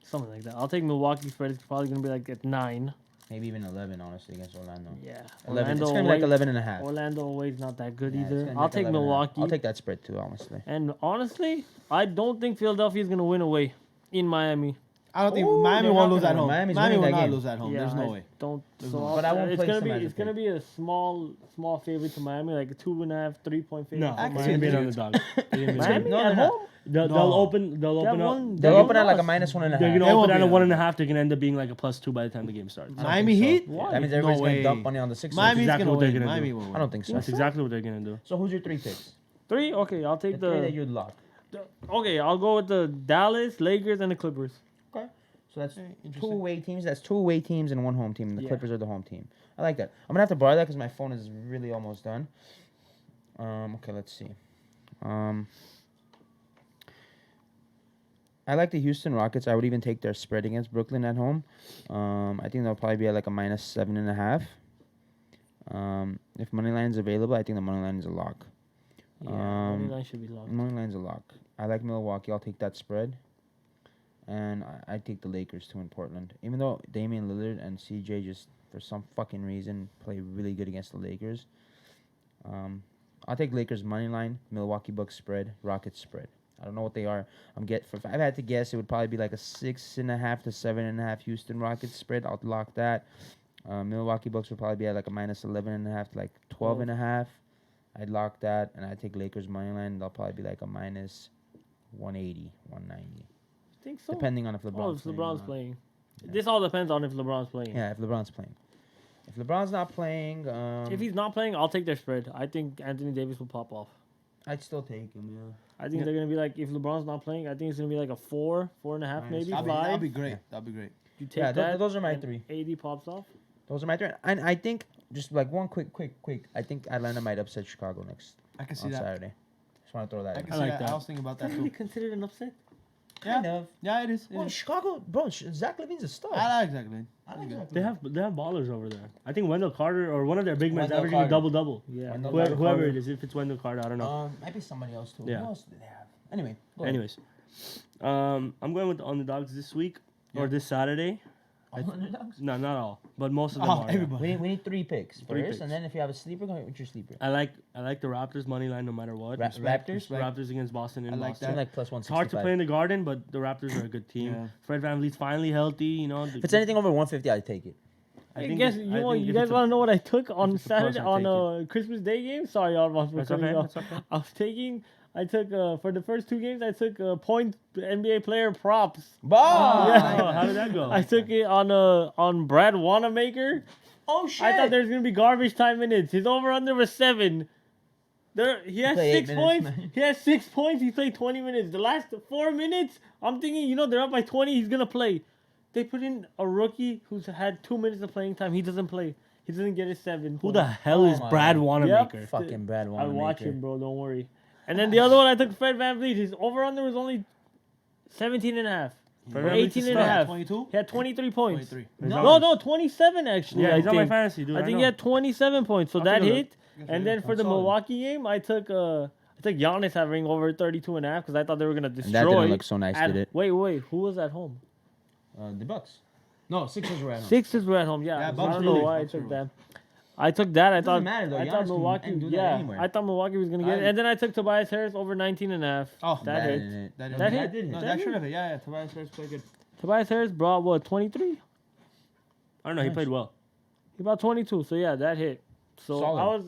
something like that. I'll take Milwaukee spread. It's probably gonna be like at 9. Maybe even 11, honestly, against Orlando. Yeah. 11. It's gonna be like 11 and a half. Orlando away's not that good Yeah, it's either. gonna be I'll like take 11 and a half. Milwaukee. I'll take that spread too, honestly. And honestly, I don't think Philadelphia's gonna win away in Miami. I don't think Ooh, Miami they're won't not lose gonna at win. home. Miami's Miami winning will that not game. lose at home. Yeah, There's no I way. Don't. There's So no way. I'll- But I won't it's place gonna them be as a it's gonna pick. be a small favorite to Miami, like a 2.5, 3-point favorite. No, for I can they're see gonna Miami. be an it. underdog. They're gonna be an Miami underdog. No, at they're not. home. They'll No. open. They'll They have open up. one- They'll they open at like a lost. minus 1.5. They're They gonna won't open at be a an 1.5. They're gonna end up being like a +2 by the time the game starts. I don't Miami think so. Heat? Why? That means No everybody's gonna way. dump money on the Sixers. Miami's exactly gonna what they're win. gonna Miami do. will win. I don't think so. That's exactly what they're gonna do. So who's your 3 picks? 3? Okay, I'll take The 3 that the. you'd lock. Okay, I'll go with the Dallas, Lakers, and the Clippers. Okay. So that's Okay, two interesting. away teams. That's 2 away teams and 1 home team. And the Yeah. Clippers are the home team. I like that. I'm gonna have to borrow that because my phone is really almost done. Okay, let's see. I like the Houston Rockets. I would even take their spread against Brooklyn at home. I think they'll probably be at like a minus 7.5. If money line is available, I think the money line is a lock. Yeah, money Um, line should be locked. Money line's a lock. I like Milwaukee. I'll take that spread. And I take the Lakers too in Portland. Even though Damian Lillard and CJ just for some fucking reason play really good against the Lakers. I'll take Lakers money line, Milwaukee Bucks spread, Rockets spread. I don't know what they are. If I had to guess, it would probably be like a 6.5 to 7.5 Houston Rockets spread. I'll lock that. Milwaukee Bucks would probably be at like a minus 11.5 to like 12.5. I'd lock that, and I'd take Lakers money line. They'll probably be like a minus 180, 190, I think so. depending on if LeBron's Oh, if playing. or LeBron's not. playing. Yeah. This all depends on if LeBron's playing. Yeah, if LeBron's playing. If LeBron's not playing, If he's not playing, I'll take their spread. I think Anthony Davis will pop off. I'd still take him. Yeah. I think they're gonna be like, if LeBron's not playing, I think it's gonna be like a 4, 4.5, Minus maybe five. That'd 5. be great. That'd be great. You take Yeah, that. those are my and 3. 80 pops off. Those are my 3. And I think just like one quick. I think Atlanta might upset Chicago next I can see on that. Saturday. Just want to throw that. I in. can I see like that. that. I was thinking about that That's really too. considered an upset. Kind of. Yeah, it is. It Well, is. Chicago, bro. Zach Levine's a stud. I like Zach Levine. I like Zach They have ballers over there. I think Wendell Carter or one of their big men Wendell averaging a Carter. double-double. Yeah. Wendell Whoever, Carter. it is, if it's Wendell Carter, I don't know. Might be somebody else too. Yeah. Who else do they have? Anyway. go ahead. Anyways, I'm going with the underdogs this week or this Saturday. All underdogs? No, not all, but most of them Oh, are. yeah. everybody. We need 3 picks Three first, picks. and then if you have a sleeper, go with your sleeper. I like the Raptors money line no matter what. Raptors. Respect. Raptors against Boston in I like Boston. They're like plus It's hard to 165. play in the Garden, but the Raptors are a good team. Yeah. Fred VanVleet's finally healthy. You know, If it's anything over 150, I'd take it. I think guess if- you I want, think you if guys it's a- want to know what I took on it's a plus, Saturday I'll on Christmas Day game? Sorry, y'all. That's okay. That's okay. I took for the first 2 games. I took point NBA player props. Ball! Yeah. Oh, how did that go? I took it on Brad Wanamaker. Oh, shit! I thought there was gonna be garbage time minutes. His over under was 7. He has played 6 8 points. minutes, man. He has 6 points. He played 20 minutes. The last 4 minutes, I'm thinking, they're up by 20. He's gonna play. They put in a rookie who's had 2 minutes of playing time. He doesn't play. He doesn't get his 7. Who the hell Oh is my Brad God. Wanamaker? Fucking Brad I Wanamaker. watch him, bro. Don't worry. And then the other one, I took Fred VanVleet. His over under was only 17.5. Fred Or VanVleet's a 18 and a stud. half. 22? He had 23 points. 23. No, 27 actually. Yeah, I he's on my think. fantasy, dude. I think know. he had 27 points, so I'll that take a look. hit. And then for the Milwaukee game, I took Giannis having over 32 and a half because I thought they were gonna destroy. And that didn't look so nice, at- did it? Wait, who was at home? The Bucks. No, Sixers were at home. Sixers were at home. Yeah, Yeah, I Bucks don't were know late. why I Bucks took were that. I took that. I Doesn't thought matter, though. I Giannis thought can Milwaukee. do that Yeah, anywhere. I thought Milwaukee was gonna get it. And then I took Tobias Harris over 19 and a half. Oh, that hit. didn't hit. That, That hit. hit. did hit. No, That that hit. should have hit. Yeah, Tobias Harris played good. Tobias Harris brought what 23. I don't know. He played well. He brought 22. So yeah, that hit. So Solid. I was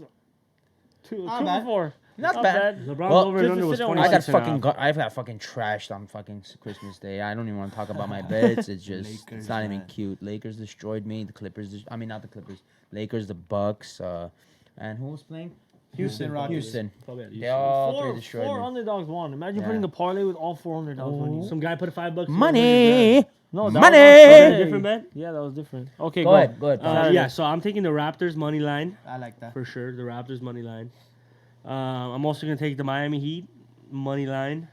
two Not for bad. 4. Not bad. LeBron's Well, over and just under to was sit on 26 one side. I got fucking trashed on fucking Christmas Day. I don't even want to talk about my bets. It's just, it's Lakers, not even man. cute. Lakers destroyed me. The Clippers, not the Clippers. Lakers, the Bucks, and who was playing? Houston Rockets. Houston. Probably at They least. all 3 Four destroyed me. underdogs won. Imagine Yeah. putting the parlay with all 4 underdogs winning. Some guy put $5. Money. No, that Money! was on Was Sunday. it a different bet? Yeah, that was different. Okay, Go ahead. Go ahead. Saturday. Yeah, so I'm taking the Raptors money line I like that. for sure. The Raptors money line. I'm also gonna take the Miami Heat money line.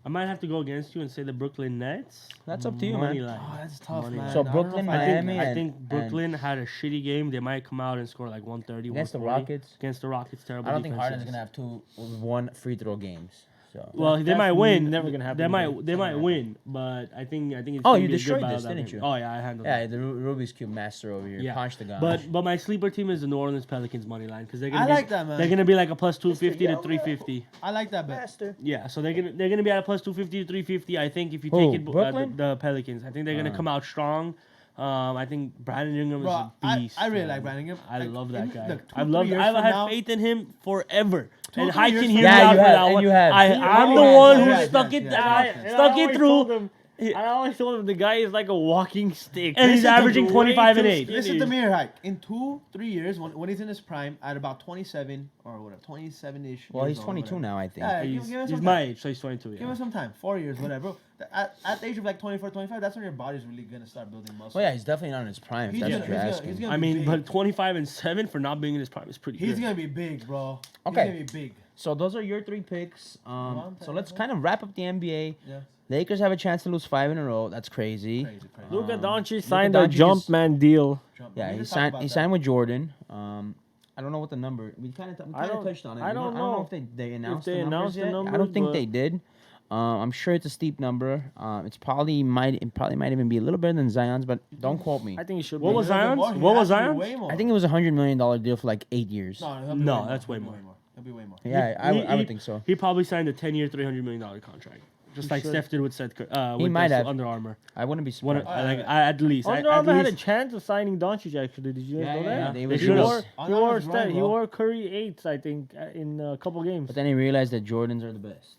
I might have to go against you and say the Brooklyn Nets. That's up to you, money man. line. Oh, that's tough, Money man. line. So I don't know Brooklyn, if I I think, Miami, I and- think Brooklyn had a shitty game. They might come out and score like 130, Against the 140. Rockets. Against the Rockets, terrible. I don't think defense, Harden's yes. gonna have 2 1 free throw games. So. Well, they That's might win. never gonna happen They again. might. They might win, but I think it's. Oh, gonna you be a good destroyed battle this, down didn't there. you? Oh yeah, I handled Yeah, that. the Rubik's Cube master over here. Yeah. Punch the gun. But my sleeper team is the New Orleans Pelicans money line because they're I gonna. like that, man. They're gonna be like a plus 250 to Yellow. 350. I like that bet. master. Yeah, so they're gonna be at a plus 250 to 350. I think if you Who, take it, Brooklyn? the Pelicans, I think they're gonna come out strong. I think Brandon Ingram Bro, is a beast. I really man. like Brandon Ingram. I Like, love that in, guy. look, 2, I 3 love. years I've from had now- faith in him forever. 2, And 3 Hyde years can from hear now- me Yeah, out you for have, that and one. you have. I'm the Yes, one yes, who yes, stuck it. yes, I yes, yes. stuck it through. And I always told him the guy is like a walking stick. And he's Listen to averaging me. 25 and Way too 8. skinny. Listen to me here, Hike. In 2-3 years, when he's in his prime, at about 27 or whatever, 27-ish. Well, years he's old, 22 whatever. now, I think. Yeah, He's, give him he's some my time. age, so he's 22. Give Yeah. him some time. 4 years, whatever. At the age of like 24, 25, that's when your body's really gonna start building muscle. Well, yeah, he's definitely not in his prime. If He's that's gonna- what you're he's gonna- asking. he's gonna I be mean, big. but 25 and 7 for not being in his prime is pretty He's good. gonna be big, bro. Okay. He's gonna be big. So those are your 3 picks. So let's kind of wrap up the NBA. Yeah. Lakers have a chance to lose 5 in a row. That's crazy. Crazy. Luka Um, Doncic signed Luka a Doncic jump is- man deal. Jump. Yeah, We he just talked signed. about He that. signed with Jordan. I don't know what the number. We kind of I don't- touched on it. I We don't I don't know know if they announced they the numbers announced the yet. I numbers, don't think but- they did. I'm sure it's a steep number. It probably might even be a little better than Zion's, but don't quote me. I think he should. What be. was He's a little bit Zion's? more. He What has was to be Zion's? way more. I think it was $100 million deal for like 8 years. No, No, that's way more. It'll be way more. Yeah, I would think so. He probably signed a 10-year, $300 million contract, just like should. Steph did with Seth. He With might this have. Under Armour. I wouldn't be One, surprised. at least. Under at Armour had a least- chance of signing Doncic. Actually, did you guys Yeah, know yeah, that? yeah. They was- He should've. wore, Under Armour's growing, he bro. wore Curry 8s, I think, in a couple games. But then he realized that Jordans are the best.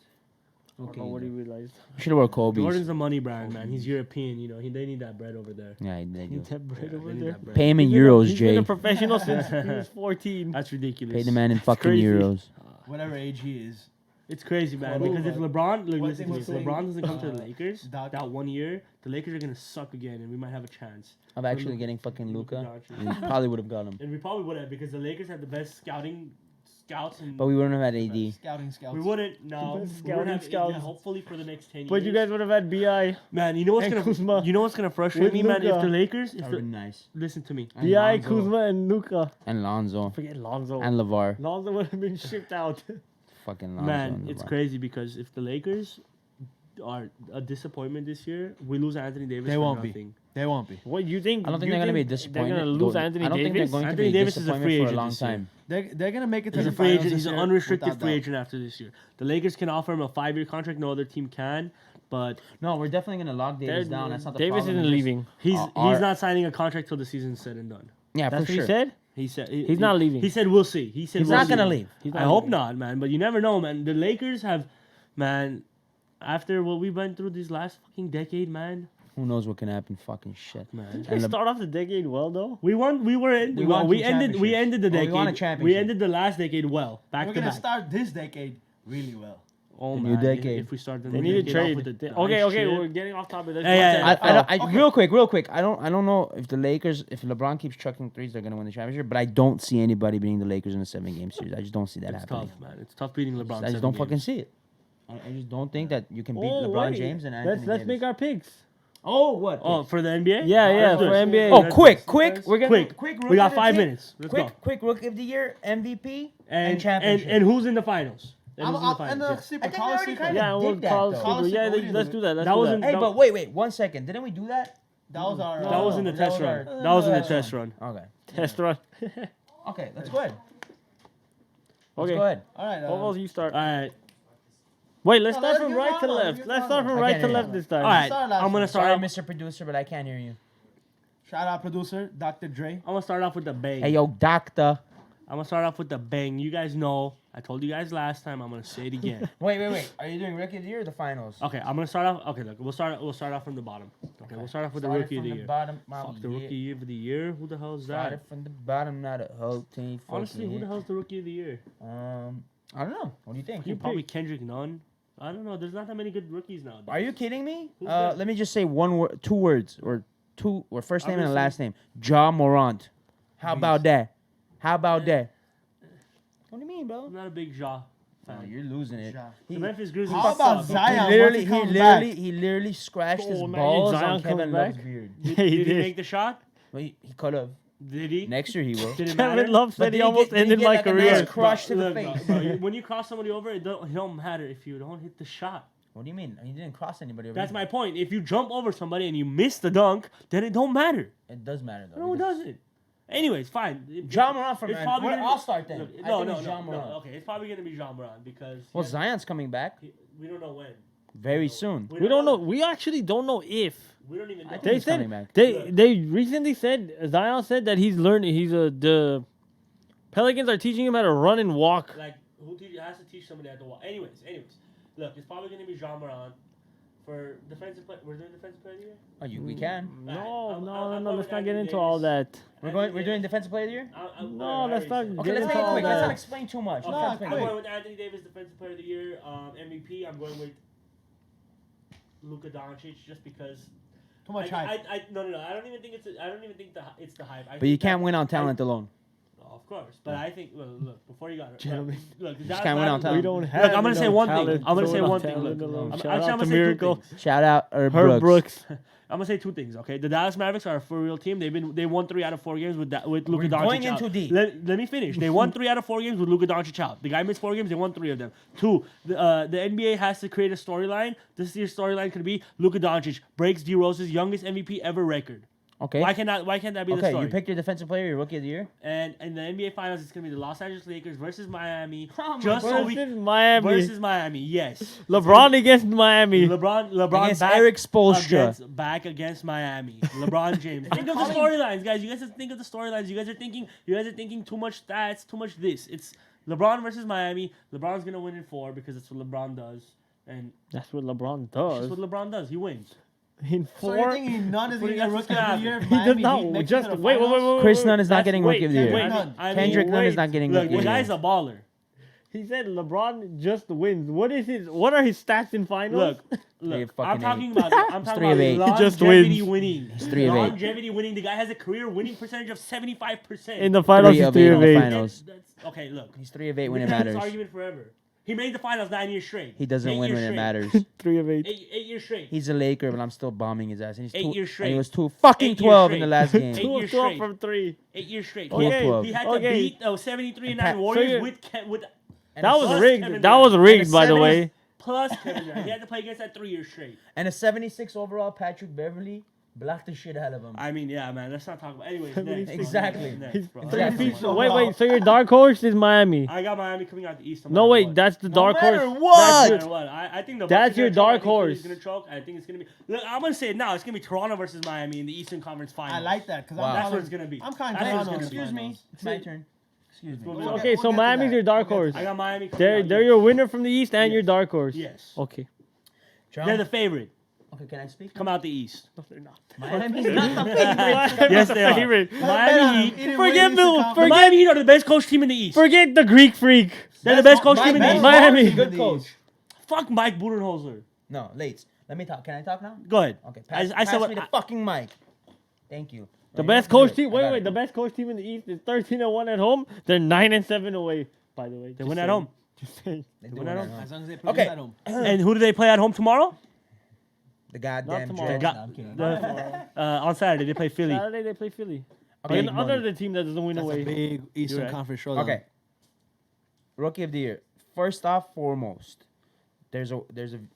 I don't know what he realized. Should have wore Kobe's. Jordan's a money brand, man. He's European, you know. They need that bread over there. Yeah, they do. Need that bread Yeah, over they need there. that bread. Pay him in He's been euros, he's been Jay. a professional since he was 14. That's ridiculous. Pay the man in fucking crazy. euros. Whatever age he is. It's crazy, man. Cool, Because if man. LeBron, look, One listen thing to me, was if saying, LeBron doesn't come to the Lakers Doc- that 1 year, the Lakers are gonna suck again, and we might have a chance. Of actually getting fucking Luka Luca, Doncic. we probably would have got him, And we probably would have because the Lakers have the best scouts, and but we wouldn't have had AD. Scouts. we wouldn't. No, Best we wouldn't have scouts. yeah, hopefully for the next 10 But years. you guys would have had Bi, man, you know what's and gonna Kuzma. you know what's gonna frustrate With me, man? If Luka. the Lakers, if That would the, been nice. listen to me, And Bi, Lonzo. Kuzma, and Luka. And Lonzo Forget Lonzo. and Levar. Lonzo would have been shipped out. Fucking Lonzo. man, and it's LeVar. crazy because if the Lakers are a disappointment this year, we lose Anthony Davis. They for won't be. nothing. They won't be. What you think? I don't think you they're gonna be a They're disappointment. gonna lose going- Anthony I don't think they're Davis. going to Anthony be a Davis is a disappointment free for a agent long this year. time. They're gonna make it to He's the a free finals agent. this He's an year unrestricted without free doubt. agent after this year. The Lakers can offer him a 5-year contract. No other team can. But No, we're definitely gonna lock Davis They're- down. That's not the Davis problem. isn't It's just- leaving. he's Our- not signing a contract till the season's said and done. Yeah, That's for what sure. he said. He said He's not leaving. He said we'll see. He said He's we'll not see. gonna leave. He's I not hope leaving. not, man. But you never know, man. The Lakers have, man. After what we went through this last fucking decade, man. Who knows what can happen? Fucking shit. Man. They start off the decade well though. We won. We were in. We well, won we two ended. We championships. ended the Oh, we decade. won a We championship. ended the last decade well, back We're to gonna back. start this decade really well. Oh The man, new decade. If we start the They new need a decade off trade. with the Okay, nice okay, shit. we're getting off topic. Let's Yeah, yeah, talk I, NFL. I, real quick. I don't know if the Lakers, if LeBron keeps chucking threes, they're gonna win the championship. But I don't see anybody beating the Lakers in a 7-game series. I just don't see that It's happening. tough, man. It's tough beating LeBron. I just don't fucking see it. I just don't think that you can beat Oh, LeBron wait. James and Anthony Let's Davis. make our picks. Oh, what? Oh, for the NBA? Yeah, yeah, Let's do for it. NBA. Oh, Let's quick. do it. We're gonna Quick. rookie We got of the 5 team. minutes. Let's go. Quick rookie of the year, MVP, And championship. and who's in the finals? And who's in the And finals? the Yeah. sleeper, I think we college already sleeper. kinda Yeah, did we'll that, call though. Super. Yeah, let's do that. Let's That do wasn't- that. Hey, but wait, 1 second. Didn't we do that? That was our. That was in the that test was run. our- That was in the test test run. Okay. Test run. Okay, let's go ahead. Let's Okay. go ahead. All right. What else you start? All right. Wait, let's No, start let's from get right to Ronald, left. get Let's start Ronald. from I right can't to hear left you. this time. All right. Start last I'm gonna one. start. Sorry, Off, Mr. Producer, but I can't hear you. Shout out producer Dr. Dre. I'm gonna start off with the bang. Hey, yo, doctor. I'm gonna start off with the bang. You guys know. I told you guys last time. I'm gonna say it again. Wait. Are you doing rookie of the year or the finals? Okay, I'm gonna start off. Okay, look, we'll start off from the bottom. Okay, we'll start off with the Started rookie of from the year. Bottom, Fuck the rookie of the year. Who the hell is Started that? from the bottom, not a whole team. Honestly, who the hell's the rookie of the year? I don't know. What do you think? Probably Kendrick Nunn. I don't know. There's not that many good rookies now. Are you kidding me? Who's that? Let me just say one word, 2 words, or first name and a Obviously. last name. Ja Morant. How about that? How about that? What do you mean, bro? I'm not a big Ja Oh, fan. you're losing it. Ja. The Memphis Grizzlies. How about suck. Zion? He once he comes back? literally scratched his Oh, man, balls Zion on Kevin comes Love's back? beard. Did he he did. make the shot? Well, he could have. Did he? Next year he will. Did it matter? Kevin Love But said did he he almost get- did he ended get my like a career. nice crush to the Look, face? when you cross somebody over, it don't matter if you don't hit the shot. What do you mean? He didn't cross anybody. Over That's here. my point. If you jump over somebody and you miss the dunk, then it don't matter. It does matter though. No, it because- doesn't. Anyways, fine. Ja Morant for It's man. probably Well, gonna be- I'll start then. Look, I no, think no, it's no, Ja Morant. no. Okay, it's probably gonna be Ja Morant because Well, Zion's coming back we don't know when. very soon. We don't know. We actually don't know if. We don't even know. I think They he's coming said back. they recently said Zion said that he's learning. The Pelicans are teaching him how to run and walk. Like has to teach somebody at the wall. Anyways, look, it's probably gonna be Ja Morant for defensive play. We're doing defensive player of the year. Oh, we can. No, I'm no, going let's with not get Anthony into all Davis. that. We're doing defensive player of the year. No, let's not Okay, get let's into make it all quick. Let's not that. explain too much. Okay, Let's not I'm explain going quick. with Anthony Davis, defensive player of the year. MVP. I'm going with Luka Doncic just because. Too much hype. No. I don't even think it's the hype. But you can't win on talent alone. Of course, but I think look before you got it. Gentlemen. Look, You just can't win on We talent. don't have. Look, I'm gonna say enough one thing. talent I'm gonna to say win on one thing. talent Look, alone. I'm Shout gonna out to say two Miracle. things. Shout out Herb Brooks. I'm gonna say two things. Okay, the Dallas Mavericks are a for real team. They won 3 out of 4 games with Luka We're Doncic going in out. too deep. Let me finish. They won 3 out of 4 games with Luka Doncic out. The guy missed 4 games. They won 3 of them. 2. The NBA has to create a storyline. This year's storyline could be Luka Doncic breaks D Rose's youngest MVP ever record. Okay. Why can't that be the Okay, story? you picked your defensive player, your rookie of the year. And in the NBA Finals, it's gonna be the Los Angeles Lakers versus Miami. Oh my just so we Versus Miami. versus Miami. Yes. LeBron against Miami. LeBron Against back Eric Spoelstra. back against Miami. LeBron James. Think of the storylines, guys. You guys have to think of the storylines. You guys are thinking too much stats, too much this. It's LeBron versus Miami. LeBron's gonna win in 4 because that's what LeBron does, and That's what LeBron that's does. what LeBron does. He wins. In So you're 4, thinking none is What do going you to get guys rookie of think the year? he does Miami not. Heat makes it Just to the wait. finals? Chris Nunn is not That's- getting wait, rookie of the year. wait, Nunn. Kendrick Nunn is wait. not getting Look, rookie the of the guy's year. a baller. He said LeBron just wins. What are his stats in finals? Look. fucking I'm talking eight. about. I'm talking 3 of 8. about He just longevity wins. winning. He's 3 of 8. Longevity winning. The guy has a career winning percentage of 75%. In the finals, 3 he's of 3 8 of in the 8. finals. Okay, look. He's 3 of 8 We when it can have this matters. argument forever. He made the finals 9 years straight. He doesn't 8 win years when it straight. matters. 3 of 8. 8 years straight. He's a Laker, but I'm still bombing his ass. And he's 8 years and he straight. was 2 fucking 8 years 12 in the straight. last 8 game. 2 years of 12 straight. from 3. 8 years straight. Okay, He had to okay. beat 73 and 9 Pat- so Warriors you're- with And That a was plus rigged. Kevin That Durant. was rigged, by the 70 way. plus Kevin Durant. He had to play against that 3 years straight. And a 76 overall Patrick Beverly blocked the shit out of him. I mean, yeah, man. Let's not talk about. Anyways, next, bro. Exactly. Next, He's bro. 3 Exactly. feet. Wait. So your dark horse is Miami. I got Miami coming out the East. No, wait. That's the dark matter horse. what. That's No your- matter what. I think the That's Bucks are your gonna choke. dark I think horse. Philly's gonna choke. I think it's gonna be. Look, I'm gonna say it now. It's gonna be Toronto versus Miami in the Eastern Conference Finals. I like that because Wow. That's what it's gonna be. I'm kind of That's what it's Toronto. gonna be. Excuse me. Finals. It's my turn. Excuse me. We'll We'll Okay, get- so we'll get to Miami's that. your dark We'll get horse. to I got Miami. Coming They're out, they're yes. your winner from the East and Yes. your dark horse. Yes. Okay. They're the favorite. Okay, can I speak? Come out the East. No, they're not. Miami's not the Yes, they are. Favorite. Miami Heat. Either way, Forget it's Bill. a The compliment. Miami Heat are the best coach team in the East. Forget the Greek freak. They're the best coach Mike- team in the Mike East. Malone Miami. is a good coach. Fuck Mike Budenholzer. No, late. Let me talk. Can I talk now? Go ahead. Okay, I pass said me what. the fucking mic. Thank you. The No, you best don't have coach to do team. it. I got Wait. it. The best coach team in the East is 13-1 at home. They're 9-7 away. By the way, They win at home. Just saying. They They do win it at at home. home. As long as they play Okay. at home. And who do they play at home tomorrow? The goddamn tomorrow. Jets. Got- No, I'm kidding. On Saturday they play Philly. Saturday they play Philly. Okay, And money. other the team that doesn't win That's a away. big Eastern right. Conference showdown. Okay. Rookie of the year. First off, foremost, there's a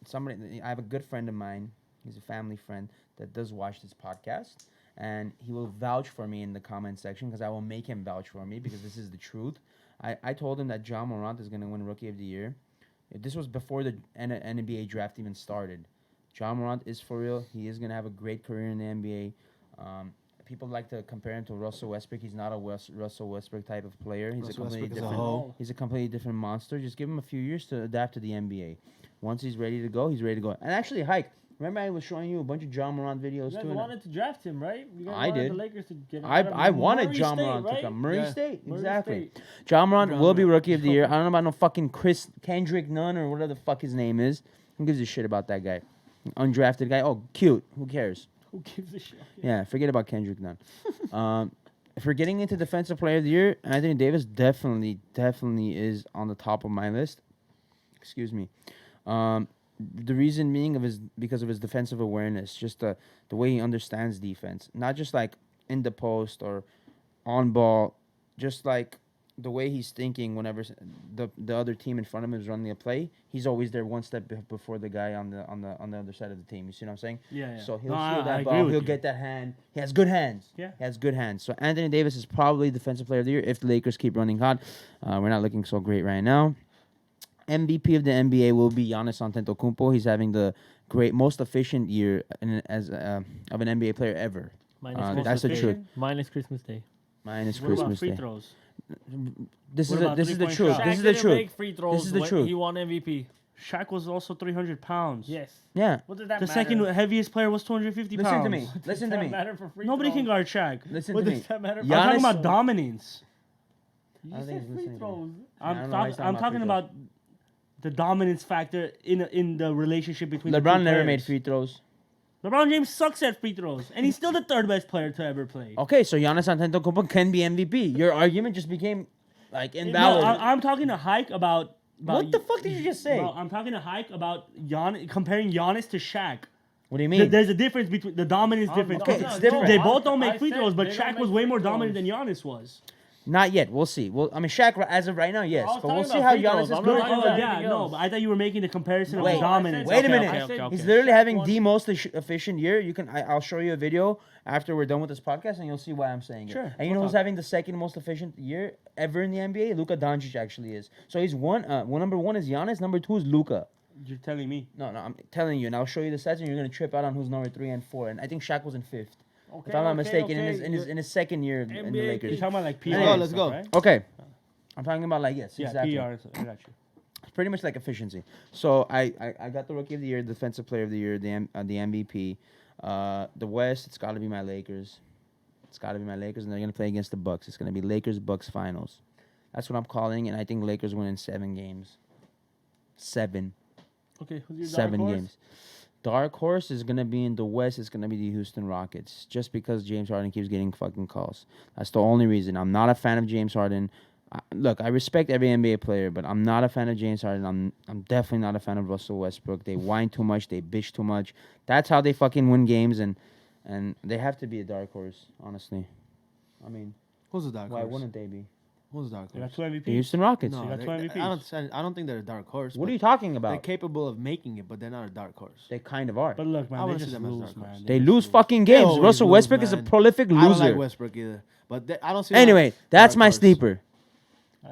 somebody. I have a good friend of mine. He's a family friend that does watch this podcast, and he will vouch for me in the comment section because I will make him vouch for me because this is the truth. I told him that Ja Morant is going to win Rookie of the Year. This was before the NBA draft even started. Ja Morant is for real. He is going to have a great career in the NBA. People like to compare him to Russell Westbrook. He's not a Russell Westbrook type of player. He's Russell a completely Westbrook is a different. hoe. He's a completely different monster. Just give him a few years to adapt to the NBA. Once he's ready to go, he's ready to go. And actually, Hike, remember I was showing you a bunch of Ja Morant videos You guys too. and wanted to draft him, right? You guys I wanted did. the Lakers to get him. I out of I wanted Murray Ja State, Morant to right? come. Murray Yeah. State, Murray exactly. State. Ja Morant Ja will be Morant. Rookie of the Year. I don't know about no fucking Kendrick Nunn or whatever the fuck his name is. Who gives a shit about that guy? Undrafted guy. Oh, cute. Who cares? Who gives a shit? Yeah, forget about Kendrick Nunn. If we're getting into Defensive Player of the Year, Anthony Davis definitely is on the top of my list. Excuse me. The reason being because of his defensive awareness, just the way he understands defense, not just like in the post or on ball, just like the way he's thinking whenever the other team in front of him is running a play, he's always there one step before the guy on the other side of the team. You see what I'm saying? Yeah. So he'll No, shield I that agree ball. with He'll you. get that hand. He has good hands. Yeah. He has good hands. So Anthony Davis is probably defensive player of the year if the Lakers keep running hot. We're not looking so great right now. MVP of the NBA will be Giannis Antetokounmpo. He's having the most efficient year of an NBA player ever. Minus That's the Christmas truth. Day. Minus Christmas Day. Minus What about Christmas free Day. throws? This What is about this is the three-point truth. shot? This Shaq is the didn't truth. make free throws is the when truth. he won MVP. Shaq was also 300 pounds. Yes. Yeah. What does that The matter? second heaviest player was 250 Listen pounds. to me. Listen to Does me. that matter for free Nobody can throws? guard Shaq. Listen What to does me. that matter? I'm talking Giannis- about dominance. You I don't said think he's free listening to me. throws. I don't know why he's I'm talking free about the dominance factor in the relationship between the LeBron two never players. made free throws. LeBron James sucks at free throws, and he's still the third best player to ever play. Okay, so Giannis Antetokounmpo can be MVP. Your argument just became like No, invalid. I'm talking to Hike about What the fuck did you just say? Bro, I'm talking to Hike about comparing Giannis to Shaq. What do you mean? There's a difference between the dominance difference. Okay, it's different. They both don't I make free said throws, but they don't Shaq was make way free more dominant throws. than Giannis was. Not yet. We'll see. Well, I mean, Shaq as of right now, yes, I was but we'll talking see about how free Giannis throws. is I'm not doing. talking Oh about yeah, anything no, else. but I thought you were making the comparison Wait. of dominance. Wait a minute. I said- He's okay. literally Shaq having won. the most efficient year. You can. I'll show you a video after we're done with this podcast, and you'll see why I'm saying Sure, it. And you we'll know who's talk. having the second most efficient year ever in the NBA? Luka Doncic actually is. So he's one. Number one is Giannis. Number two is Luka. You're telling me. No, I'm telling you, and I'll show you the stats, and you're gonna trip out on who's number 3 and 4. And I think Shaq was in 5th, Okay, if I'm not okay, mistaken, okay. in his second year in the NBA Lakers. You're talking about like PR. Let's go, and let's stuff, go. Right? Okay, I'm talking about like yes, Yeah, exactly. PR. I got you. It's pretty much like efficiency. So I got the Rookie of the Year, Defensive Player of the Year, the MVP. The West, it's got to be my Lakers. It's got to be my Lakers, and they're gonna play against the Bucks. It's gonna be Lakers-Bucks finals. That's what I'm calling, and I think Lakers win in 7 games. 7. Okay, who's your 7 dark horse? games. Dark horse is gonna be in the West. It's gonna be the Houston Rockets, just because James Harden keeps getting fucking calls. That's the only reason. I'm not a fan of James Harden. Look, I respect every NBA player, but I'm not a fan of James Harden. I'm definitely not a fan of Russell Westbrook. They whine too much. They bitch too much. That's how they fucking win games, and they have to be a dark horse. Honestly, I mean, Who's the dark why horse? wouldn't they be? Who's the dark You got horse? 2 MVPs. The Houston Rockets. No, You got they- 2 MVPs. I don't think they're a dark horse. What but are you talking They're about? capable of making it, but they're not a dark horse. They kind of are. But look, I man, they wanna see just them as lose, dark horse. man. They just lose fucking games. always Russell lose, Westbrook is a man. prolific I don't loser. like Westbrook either, but I don't see. them Anyway, as that's dark my horse. sleeper.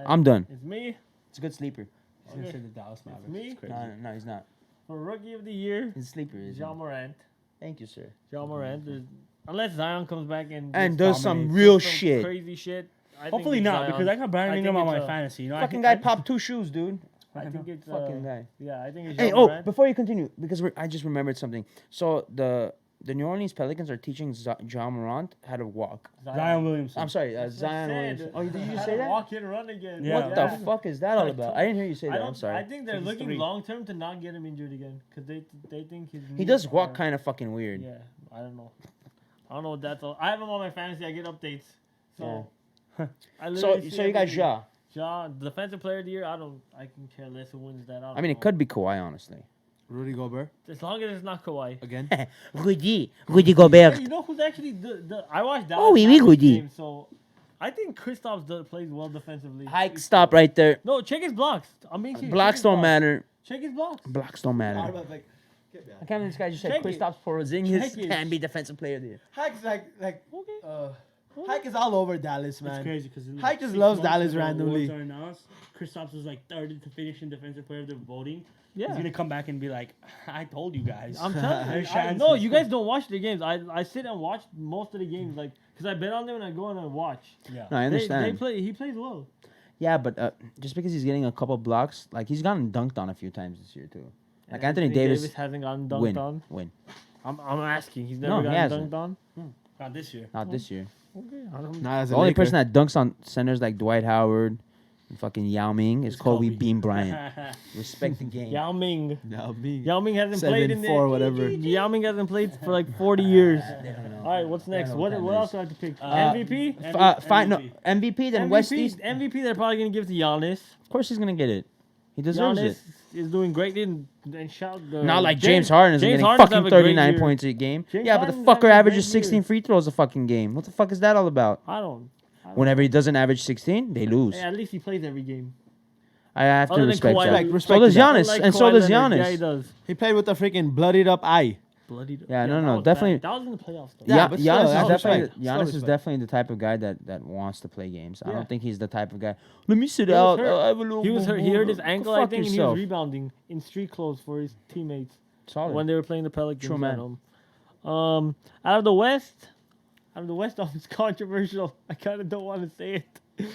I'm done. It's me. It's a good sleeper. He's gonna say the Dallas Mavericks. me? It's crazy. No, he's not. For Rookie of the Year, He's a sleeper. Isn't John he? Morant. Thank you, sir. John Morant. Unless Zion comes back and And just does some dominates, real some shit. crazy shit. I think Hopefully it's not, Zion. because I got Brandon I Ingram think on my it's, fantasy. You know, Fucking guy popped 2 shoes, dude. I think it's Fucking guy. Yeah, I think it's Hey, John oh, Morant. before you continue, because I just remembered something. So the New Orleans Pelicans are teaching John Morant how to walk. Zion Williamson. I'm sorry, That's what I Zion said. Williamson. Oh, did you just How say to that? Walk and run again. Yeah. What the fuck is that all about? I didn't hear you say I that. don't. I'm sorry. I think they're He's looking 3. long term to not get him injured again because they think his He knees does walk are- kind of fucking weird. Yeah, I don't know. I don't know what that's all. I have him on my fantasy. I get updates. So, I So literally see you got everything. Ja. Ja, defensive player of the year. I can care less who wins that. I mean, it could be Kawhi, honestly. Rudy Gobert as long as it's not Kawhi. again. Rudy Hey, Gobert. you know who's actually the I watched that. Oh, oui, oui, Rudy. game, so I think Kristaps plays well defensively. Hike, stop right there. No, check his blocks. I'm being serious. Blocks Check his don't blocks. matter. Check his blocks. Blocks don't matter. I can't believe this guy just said Check it. Kristaps Porzingis Check it. can be defensive player of the year. Hike's like Okay. Hike is all over Dallas, It's man. crazy because Hike just loves Dallas randomly. Kristaps was like third to finish in defensive player of the voting. Yeah. He's gonna come back and be like, "I told you guys." I'm telling you. There's I, chances. no, you guys don't watch the games. I sit and watch most of the games, like, because I bet on them and I go and I watch. Yeah. No, I understand. They play. He plays well. Yeah, but just because he's getting a couple blocks, like he's gotten dunked on a few times this year too. Like And Anthony Davis, hasn't gotten dunked win, on. win. I'm asking. He's No, never he gotten hasn't. dunked on. Not this year. Not this year. Okay. I don't. Not as a The only Laker. person that dunks on centers like Dwight Howard and fucking Yao Ming is It's Kobe Kobe. Bean Bryant. Respect the game. Yao Ming. No, me. Yao Ming hasn't played in 7-4, whatever. Yao Ming hasn't played for like 40 years. They don't know. All right, what's next? know What what what time else is. do I have to pick? Uh, MVP. Fine, no MVP then West East. MVP. They're probably gonna give to Giannis. Of course he's gonna get it. He deserves Giannis it. is doing great. And shout the Not like James Harden is James getting Harden's fucking having a great 39 year. points a game. James Yeah, but the Harden's fucker having a averages great 16 year. free throws a fucking game. What the fuck is that all about? I don't. Whenever he doesn't average 16, they lose. Hey, at least he plays every game. I have to Other than respect Kawhi, that. like, So respect does to that. Giannis, Like and so Kawhi does Leonard. Giannis. Yeah, he does. He played with a freaking bloodied up eye. Bloody. Yeah, no, that no, was definitely- bad. That was in the playoffs though. Yeah, Yeah, but still, Giannis is that's definitely respect. Still Giannis is respect. definitely the type of guy that wants to play games. I Yeah. don't think he's the type of guy. Let me sit He was out. hurt. I have a little He was hurt. He hurt his ankle, I Fuck think, and he yourself. was rebounding in street clothes for his teammates Solid. when they were playing the Pelicans. True man. at home. Out of the West, it's controversial. I kind of don't want to say it.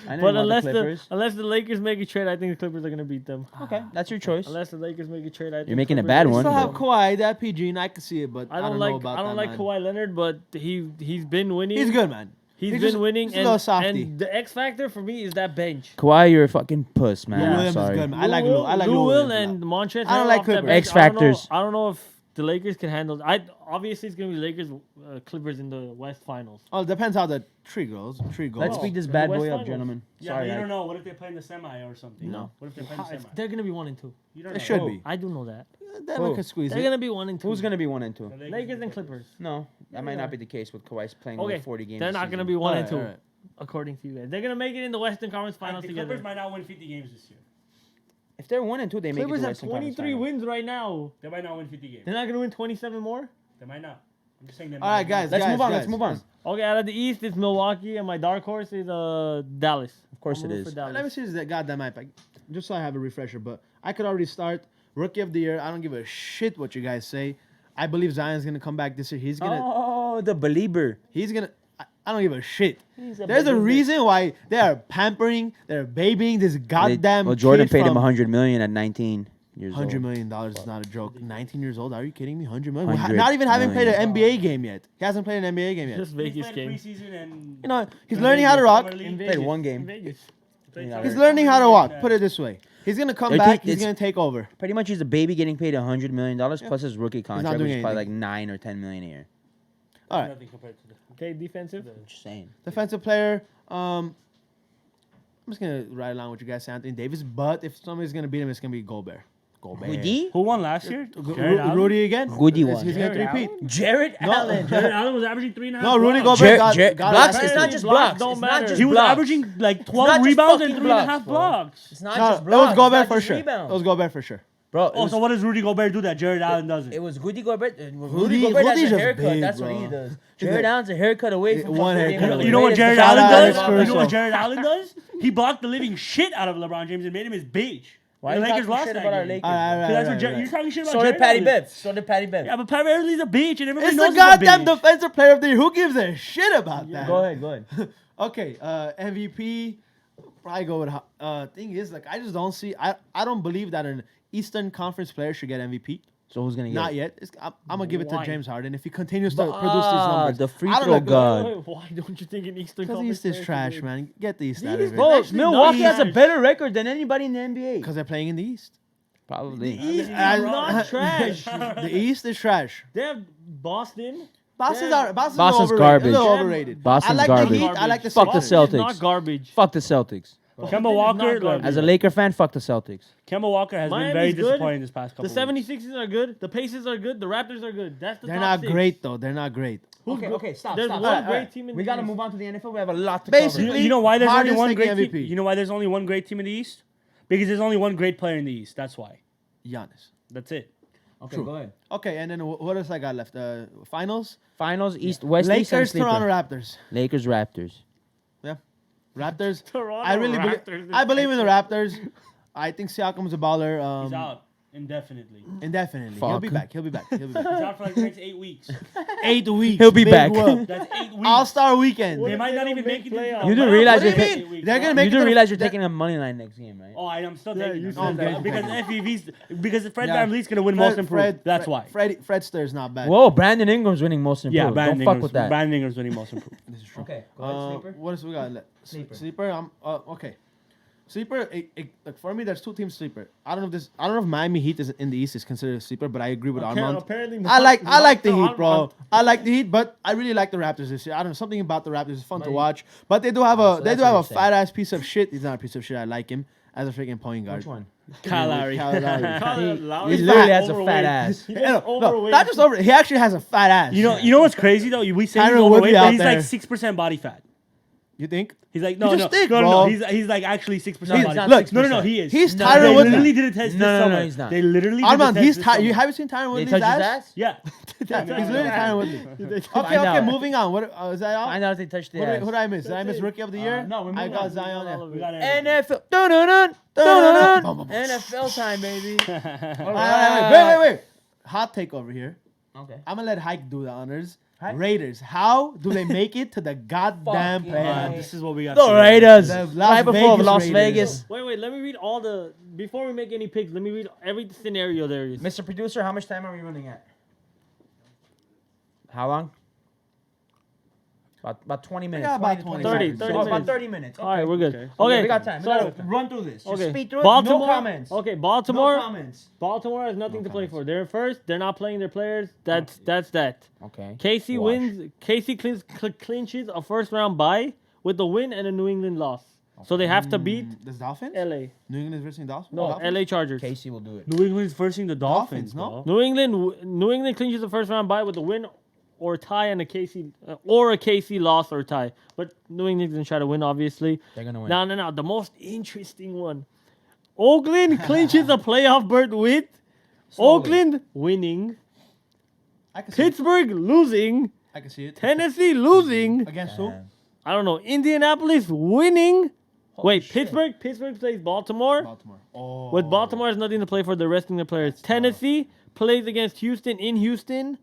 I know But you want the Clippers. unless the Lakers make a trade, I think the Clippers are gonna beat them. Okay, that's your choice. Unless the Lakers make a trade, I think You're making a Clippers bad are one, Still gonna have beat them. Kawhi, that PG, and I can see it, but I don't know like about I don't that, like man. Kawhi Leonard, but he's been winning. He's good, man. He's He's been just- winning, he's a little softy. and the X factor for me is that bench. Kawhi, you're a fucking puss, man. Yeah. I'm Williams is sorry. good, man. I like Lou. I like Lou Lou Will Williams a and Montrezl. I don't like Clippers. X factors. I don't know if the Lakers can handle. Obviously it's gonna be Lakers, Clippers in the West Finals. Oh, it depends how the tree goes. Let's Oh, speak this in bad the West boy up, Finals. gentlemen. Yeah, Sorry, but you I- don't know. What if they play in the semi or something? No. What if they play in the semi? They're gonna be 1 and 2. You don't It know. should Oh. be. I do know that. Then Who? we could squeeze They're it. gonna be 1 and 2. Who's gonna be 1 and 2? The Lakers and Clippers? No, that might Yeah. not be the case with Kawhi's playing Okay, only 40 games. they're a not gonna season. be 1 and 2, Alright. according to you guys. They're gonna make it in the Western Conference Like, Finals the together. Clippers might not win 50 games this year. If they're 1 and 2, they make it Clippers to have Western Conference 23 Finals. wins right now. They might not win 50 games. They're not gonna win 27 more. They might not. I'm just saying. They All right, guys. Let's move on. guys. Let's move on. Okay, out of the East, it's Milwaukee, and my dark horse is Dallas. Of course I'm it rooting is. for Dallas. Let me see this goddamn iPad, just so I have a refresher. But I could already start Rookie of the Year. I don't give a shit what you guys say. I believe Zion's gonna come back this year. He's gonna. Oh, the believer. He's gonna. I don't give a shit. He's a There's a believer. reason why they are pampering, they're babying this goddamn. Well, Jordan kid paid him from 100 million at 19 years old. $100 million is not a joke. 19 years old? Are you kidding me? 100 million? 100 Not even having played million. an NBA game yet. He hasn't played an NBA game yet. Just He's Vegas played game. preseason and You know, he's in learning how to Vegas, rock. Summer League. In Played Vegas. one game. In Vegas. Played Yeah, summer He's league. learning how to walk. Yeah. Put it this way. He's gonna come I back. think He's it's- gonna take over. Pretty much, he's a baby getting paid $100 million plus his rookie contract, doing which is probably like anything. 9 or 10 million a year. All right. Nothing compared to the. Okay, defensive. Just saying. Defensive player. I'm just gonna ride along with you guys, say Anthony Davis. But if somebody's gonna beat him, it's gonna be Gobert. Gobert. Goody? Who won last year? Ru- Jared Allen? Rudy again. Goody He's won. gonna Jared repeat. Jared No. Allen. Jared Allen was averaging 3.5. No, Rudy blocks. Gobert Blocks, got it's it. not just Blocks blocks. don't It's not matter. just He was blocks. averaging like 12 not just rebounds and fucking 3.5 blocks, bro. blocks. It's not No, just it blocks. was Gobert it's not for just sure. rebounds. It was Gobert for sure. Bro, it Oh, was, so what does Rudy Gobert do that Jared Allen doesn't? it was Goody Gobert. Rudy- Rudy Gobert has Rudy's a just haircut. big, That's what bro. he does. He's Jared a- Allen's a haircut away from One fucking being haircut one of the away. You know what greatest Jared Shout Allen out does? Alex You know Caruso. what Jared Allen does? He blocked the living shit out of LeBron James and made him his bitch. Why The are you Lakers talking lost shit that about our game. Lakers? All right, bro? all So that's right, what right. you're talking shit about. So did Jared Patty Allen. Bev. So did Patty Bev. Yeah, but Pat Beverly's a bitch and everybody It's knows the goddamn he's a bitch. defensive player of the year. Who gives a shit about that? Go ahead, go ahead. Okay, MVP. Probably go with. Thing is, like, I just don't see. I don't believe that an Eastern Conference player should get MVP. So who's gonna get Not it? yet. I'm gonna give it to Why? James Harden if he continues to produce these numbers. The free I don't throw like- god. Why don't you think an Eastern Because Conference East is player trash, should man. Get the East out East of Bro, here. actually Milwaukee not has a trash. better record than anybody in the NBA. Because they're playing in the East. Probably. East is And- not trash. The East is trash. They have Boston. Boston's Yeah. overrated. Boston's A garbage. little overrated. Boston's I like garbage. the Heat. I like the Fuck the Sixers. Celtics. Is not garbage. Fuck the Celtics. Kemba Boston is Walker, not garbage. As a Laker fan, fuck the Celtics. Kemba Walker has been Miami's very good. disappointing this past couple The weeks. 76ers are good. The Pacers are good. The Raptors are good. That's the They're top not 6. great, though. They're not great. Who's Okay, good? okay, stop, There's stop. one Alright, great alright. team in We the gotta East. move on to the NFL. We have a lot to Basically- cover. You know why there's only Harden's one taking great MVP. team? You know why there's only one great team in the East? Because there's only one great player in the East. That's why. Giannis. That's it. Okay, True. go ahead. Okay, and then what else I got left? Finals? Finals, East, West, East, and Lakers, sleeper. Toronto Raptors. Lakers, Raptors. Yeah. Raptors. Toronto I really believe. Raptors is I believe in the Raptors. I think Siakam's a baller. He's out indefinitely. Indefinitely. He'll Fuck. be back. He'll be back. He'll be He's back. out for like the next 8 weeks. 8 weeks. He'll be big back. whoop. That's 8 weeks. All-Star weekend. They if might they not don't even make make it. playoffs? You do Wow. realize What do you they're mean? taking. They're gonna You make it do to the- realize you're they're- taking a money line next game, right? Oh, I'm still Yeah, taking you him. said that. Because because Fred Yeah. VanVleet's gonna win most improved. That's why. Fred Stur's not bad. Whoa, Brandon Ingram's winning most improved. Yeah, Brandon Don't fuck Ingram's, with that. Brandon Ingram's winning most improved. This is true. Okay, go What else we got? Sleeper. Sleeper. Okay. Sleeper. Like for me, there's 2 teams sleeper. I don't know if Miami Heat is in the East is considered a sleeper, but I agree with Armand. Apparently I like the not Heat, bro. I like the Heat, but I really like the Raptors this year. I don't know, something about the Raptors is fun to watch. But they do have so that's what you're saying. fat ass piece of shit. He's not a piece of shit. I like him as a freaking point guard. Which one? Kyle Lowry. Kyle Lowry. He He's literally fat. has a fat ass. He's No, overweight. not just over. He actually has a fat ass. You know what's crazy though? We say he's Tyron Woodley overweight, out but he's like there. 6% body fat. You think? He's like, He's no, a no, stick, no, bro. no, he's like actually 6%. No, he's body. not Look, no, 6%. he is. He's No, Tyron They Woodley. literally did a test No, this no, no, summer. he's not. They literally Armand, did a he's test this You summer. haven't seen Tyron They Woodley's touch his ass? ass? Yeah. Yeah, he's literally Tyron Woodley. Okay, Find out. moving on. What is that all? Find out if they touched the Who ass. did I miss? Did I miss it. Rookie of the Year? no, we're I moving got on. Zion. all Yeah. of We it. got everything. NFL. Dun-dun-dun, dun-dun-dun. NFL time, baby. All right, wait. Hot take over here. Okay. I'm gonna let Hike do the honors. Hike? Raiders. How do they make it to the goddamn Fucking playoffs? This is what we got. The to do. Raiders. The Las Rival of Vegas Las Raiders. Vegas. Wait, let me read all the before we make any picks. Let me read every scenario there is. Mr. Producer, how much time are we running at? How long? About 20 minutes. Yeah, about 20 20 seconds. 30 So about minutes. 30 minutes. All right, we're good. Okay, Okay, we got time. So, We gotta run through this. Just okay, speed through it. Baltimore. No comments. Okay, No Baltimore. comments. Baltimore has nothing No to play comments. for. They're in first. They're not playing their players. That's that. Okay. KC Wash. wins. KC clinches a first round bye with a win and a New England loss. So they have to beat The Dolphins? LA. New England is versus Dolphins? No, Dolphins? LA Chargers. Casey will do it. New England's versing the Dolphins, no? bro. New England clinches the first round bye with a win or tie and a KC loss or tie. But New England's gonna try to win, obviously. They're gonna win. No. The most interesting one. Oakland clinches a playoff berth with Slowly. Oakland winning, I can see it. Pittsburgh losing, I can see it. Tennessee losing. Against who? I don't know. Indianapolis winning. Holy Wait, shit. Pittsburgh plays Baltimore. Baltimore. Oh. With Baltimore has nothing to play for, they're resting their players. Tennessee plays against Houston in Houston.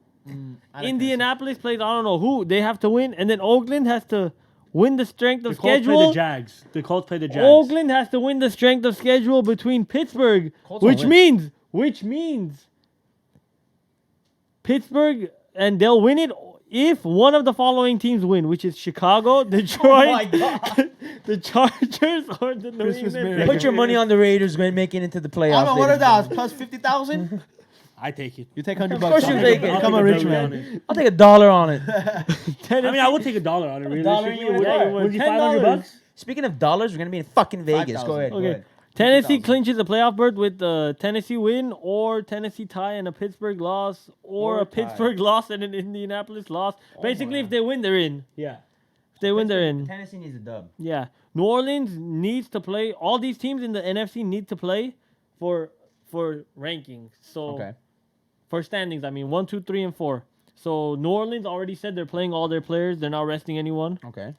I like Indianapolis plays I don't know who. They have to win, and then Oakland has to win the strength The of Colts play the schedule. Jags. The Colts play the Jags. Oakland has to win the strength of schedule between Pittsburgh, Colts will which win. means Pittsburgh, and they'll win it if one of the following teams win, which is Chicago, Detroit, Oh my God. the Chargers, or the New Christmas England. miracle. Put your money on the Raiders going making it to the playoffs. Armand, what ladies are and those? Plus 50,000? I take it. You take 100 Of bucks. course you on take it. it. Become I'll a take rich $1 man. on it. I'll take $1 on it. I mean, I would take $1 on it. Realistically, you would Would take? you- would you $10. $500? Speaking of dollars, we're gonna be in fucking Vegas. 5,000. Go ahead. Go Okay. ahead. Tennessee 50,000. clinches a playoff berth with the Tennessee win or Tennessee tie and a Pittsburgh loss or Or a tie. Pittsburgh loss and an Indianapolis loss. Basically, my. if they win, they're in. Yeah. If they win, they're in. Tennessee needs a dub. Yeah. New Orleans needs to play. All these teams in the NFC need to play for rankings. So Okay. for standings, I mean 1, 2, 3, and 4. So New Orleans already said they're playing all their players. They're not resting anyone. Okay.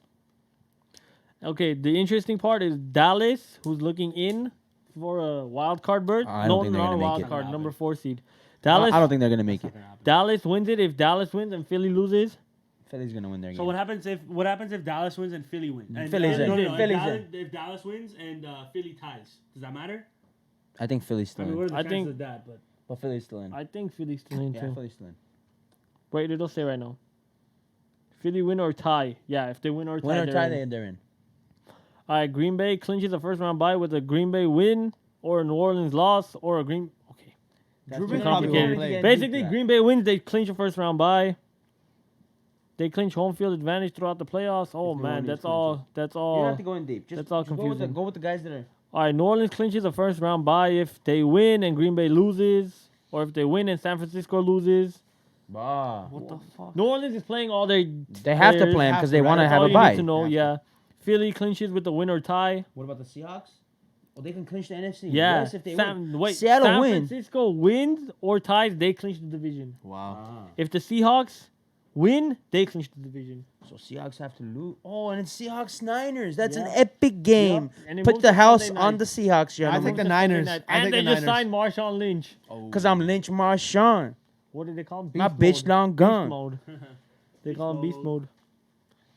Okay, the interesting part is Dallas, who's looking in for a wild card berth. I don't think they're not a gonna make wild it. card, number 4 seed. I Dallas, don't think they're gonna make it. Dallas wins it. If Dallas wins and Philly loses, Philly's gonna win their game. So what happens if Dallas wins and Philly wins? And Philly's in. Philly's if Dallas wins and Philly ties, does that matter? I think Philly's I still mean, what in. are the I chances think- of that? But But Philly's still in. I think Philly's still in Yeah, too. Philly's still in. Wait, it'll say right now. Philly win or tie. Yeah, if they win or tie, Win or they're tie, in. they're in. All right, Green Bay clinches a first round bye with a Green Bay win or a New Orleans loss or a Green. Okay, Drew too Brees probably complicated. won't play. Basically, Green Bay wins, they clinch a first round bye. They clinch home field advantage throughout the playoffs. Oh If New man, Orleans that's clinches. all. That's You don't all. have to go in deep. Just, That's all just confusing. Go with the guys that are. All right, New Orleans clinches a first round bye if they win and Green Bay loses, or if they win and San Francisco loses. Bah. what the fuck? New Orleans is playing all their. They have to players. play him Have because to, they right? want to That's have all a you bye. need to know. Have to. Yeah, Philly clinches with the win or tie. What about the Seahawks? Well, they can clinch the NFC. Yeah, Yes, if they win. wait, Seattle San win. Francisco wins or ties, they clinch the division. Wow. Ah. If the Seahawks win, they clinch the division. So Seahawks have to lose. Oh, and it's Seahawks Niners. That's an Yeah. epic game. Yep, and it Put moves the to house Sunday on night. the Seahawks, I gentlemen. think the Moves to Sunday Niners. night. I And think they the just Niners. signed Marshawn Lynch. Because I'm Lynch Marshawn. What did they call him? My Beast bitch mode. long Beast gone. mode. They call him beast mode.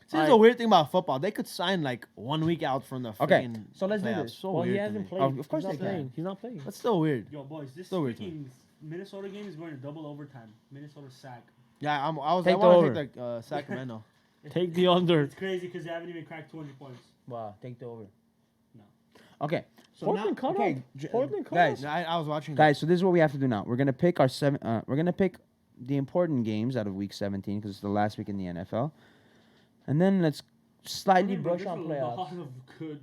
See, this is a weird thing about football. They could sign like 1 week out from the Okay, freaking so let's do playoffs. this. So Well, he weird to hasn't me. played. Oh, of course He's they not can. playing. He's not playing. That's still weird. Yo, boys, this So weird to freaking Minnesota game is going to double overtime. Minnesota sack. Yeah, I Take the want over. to take the Sacramento. Take the under. It's crazy because they haven't even cracked 200 points. Wow, take the over. No. Okay. So Portland now, cut okay, off. Portland cut guys, off. I was watching. guys. So this is what we have to do now. We're gonna pick our we're gonna pick the important games out of Week 17 because it's the last week in the NFL, and then let's slightly brush on playoffs.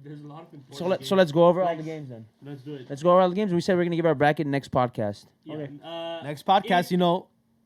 There's a lot of important So games. let's go over all the Next. games then. Let's do it. Let's go over all the games. We said we're gonna give our bracket next podcast. Yeah. Okay. Next podcast, you know,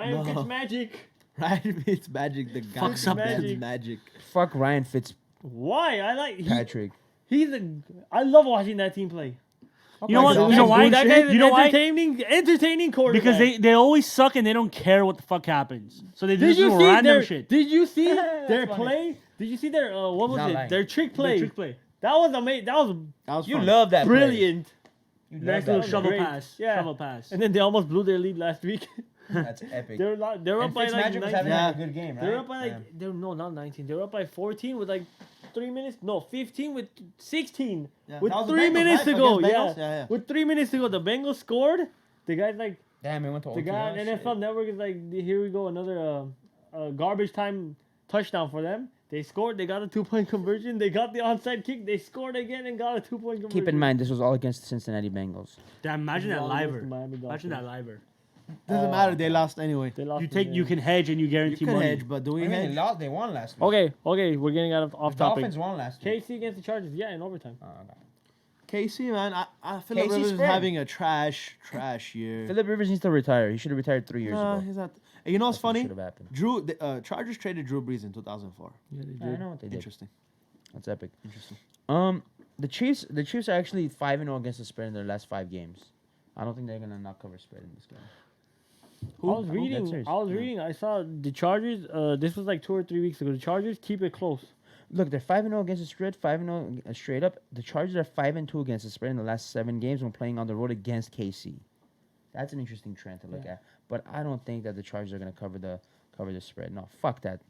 Ryan No. Fitzmagic. Ryan Fitzmagic, the guy. Fucks up Magic. Fuck Ryan Why? I like Fitzpatrick. I love watching that team play. You know what? Okay, You know that's why? That guy's You know why? entertaining quarterback. Because they always suck and they don't care what the fuck happens. So they Did just you do see random their shit. Did you see That's their funny. play? Did you see their what was Not it? lying. Their trick The play. trick play. That was amazing. That was That was You fun. love that. play. brilliant. You love Nice that little play. shovel Great. pass. Yeah. Shovel pass. And then they almost blew their lead last week. That's epic. They're up And by like Fitzmagic was 19. having Yeah. like, a good game, right? They're up by like Yeah. they're no not 19. They're up by 14 with like 3 minutes. No, 15 with 16 Yeah, with that was the 3 Bengals, minutes right? to go. Against Yeah. Bengals? Yeah. With 3 minutes to go, the Bengals scored. The guy's like Damn, it went to the OT. guy Oh, on shit. NFL Network is like, here we go, another garbage time touchdown for them. They scored. They got a 2-point conversion. They got the onside kick. They scored again and got a 2-point conversion. Keep in mind, this was all against the Cincinnati Bengals. Damn, imagine that All against liver. the Miami Imagine that Dolphins. liver. Doesn't matter. They lost anyway. They lost You the take, you game. can hedge and you You guarantee could money. hedge, but do we hedge? They won last week. Okay, we're getting off The topic. Dolphins won last week. KC against the Chargers, yeah, in overtime. Oh, okay. KC, man, I feel like KC Rivers is spread. having a trash year. Philip Rivers needs to retire. He should have retired 3 years Nah, ago. he's not. You know what's That's what funny? should have happened. The Chargers traded Drew Brees in 2004. Yeah, they Yeah, I know what they did. Interesting. That's epic. Interesting. The Chiefs are actually 5-0 against the spread in their last 5 games. I don't think they're gonna not cover spread in this game. I was Dead reading. serious. I saw the Chargers. This was like 2 or 3 weeks ago. The Chargers keep it close. Look, they're 5-0 against the spread, 5-0 straight up. The Chargers are 5-2 against the spread in the last 7 games when playing on the road against KC. That's an interesting trend to look Yeah. at. But I don't think that the Chargers are gonna cover the spread. No, fuck that.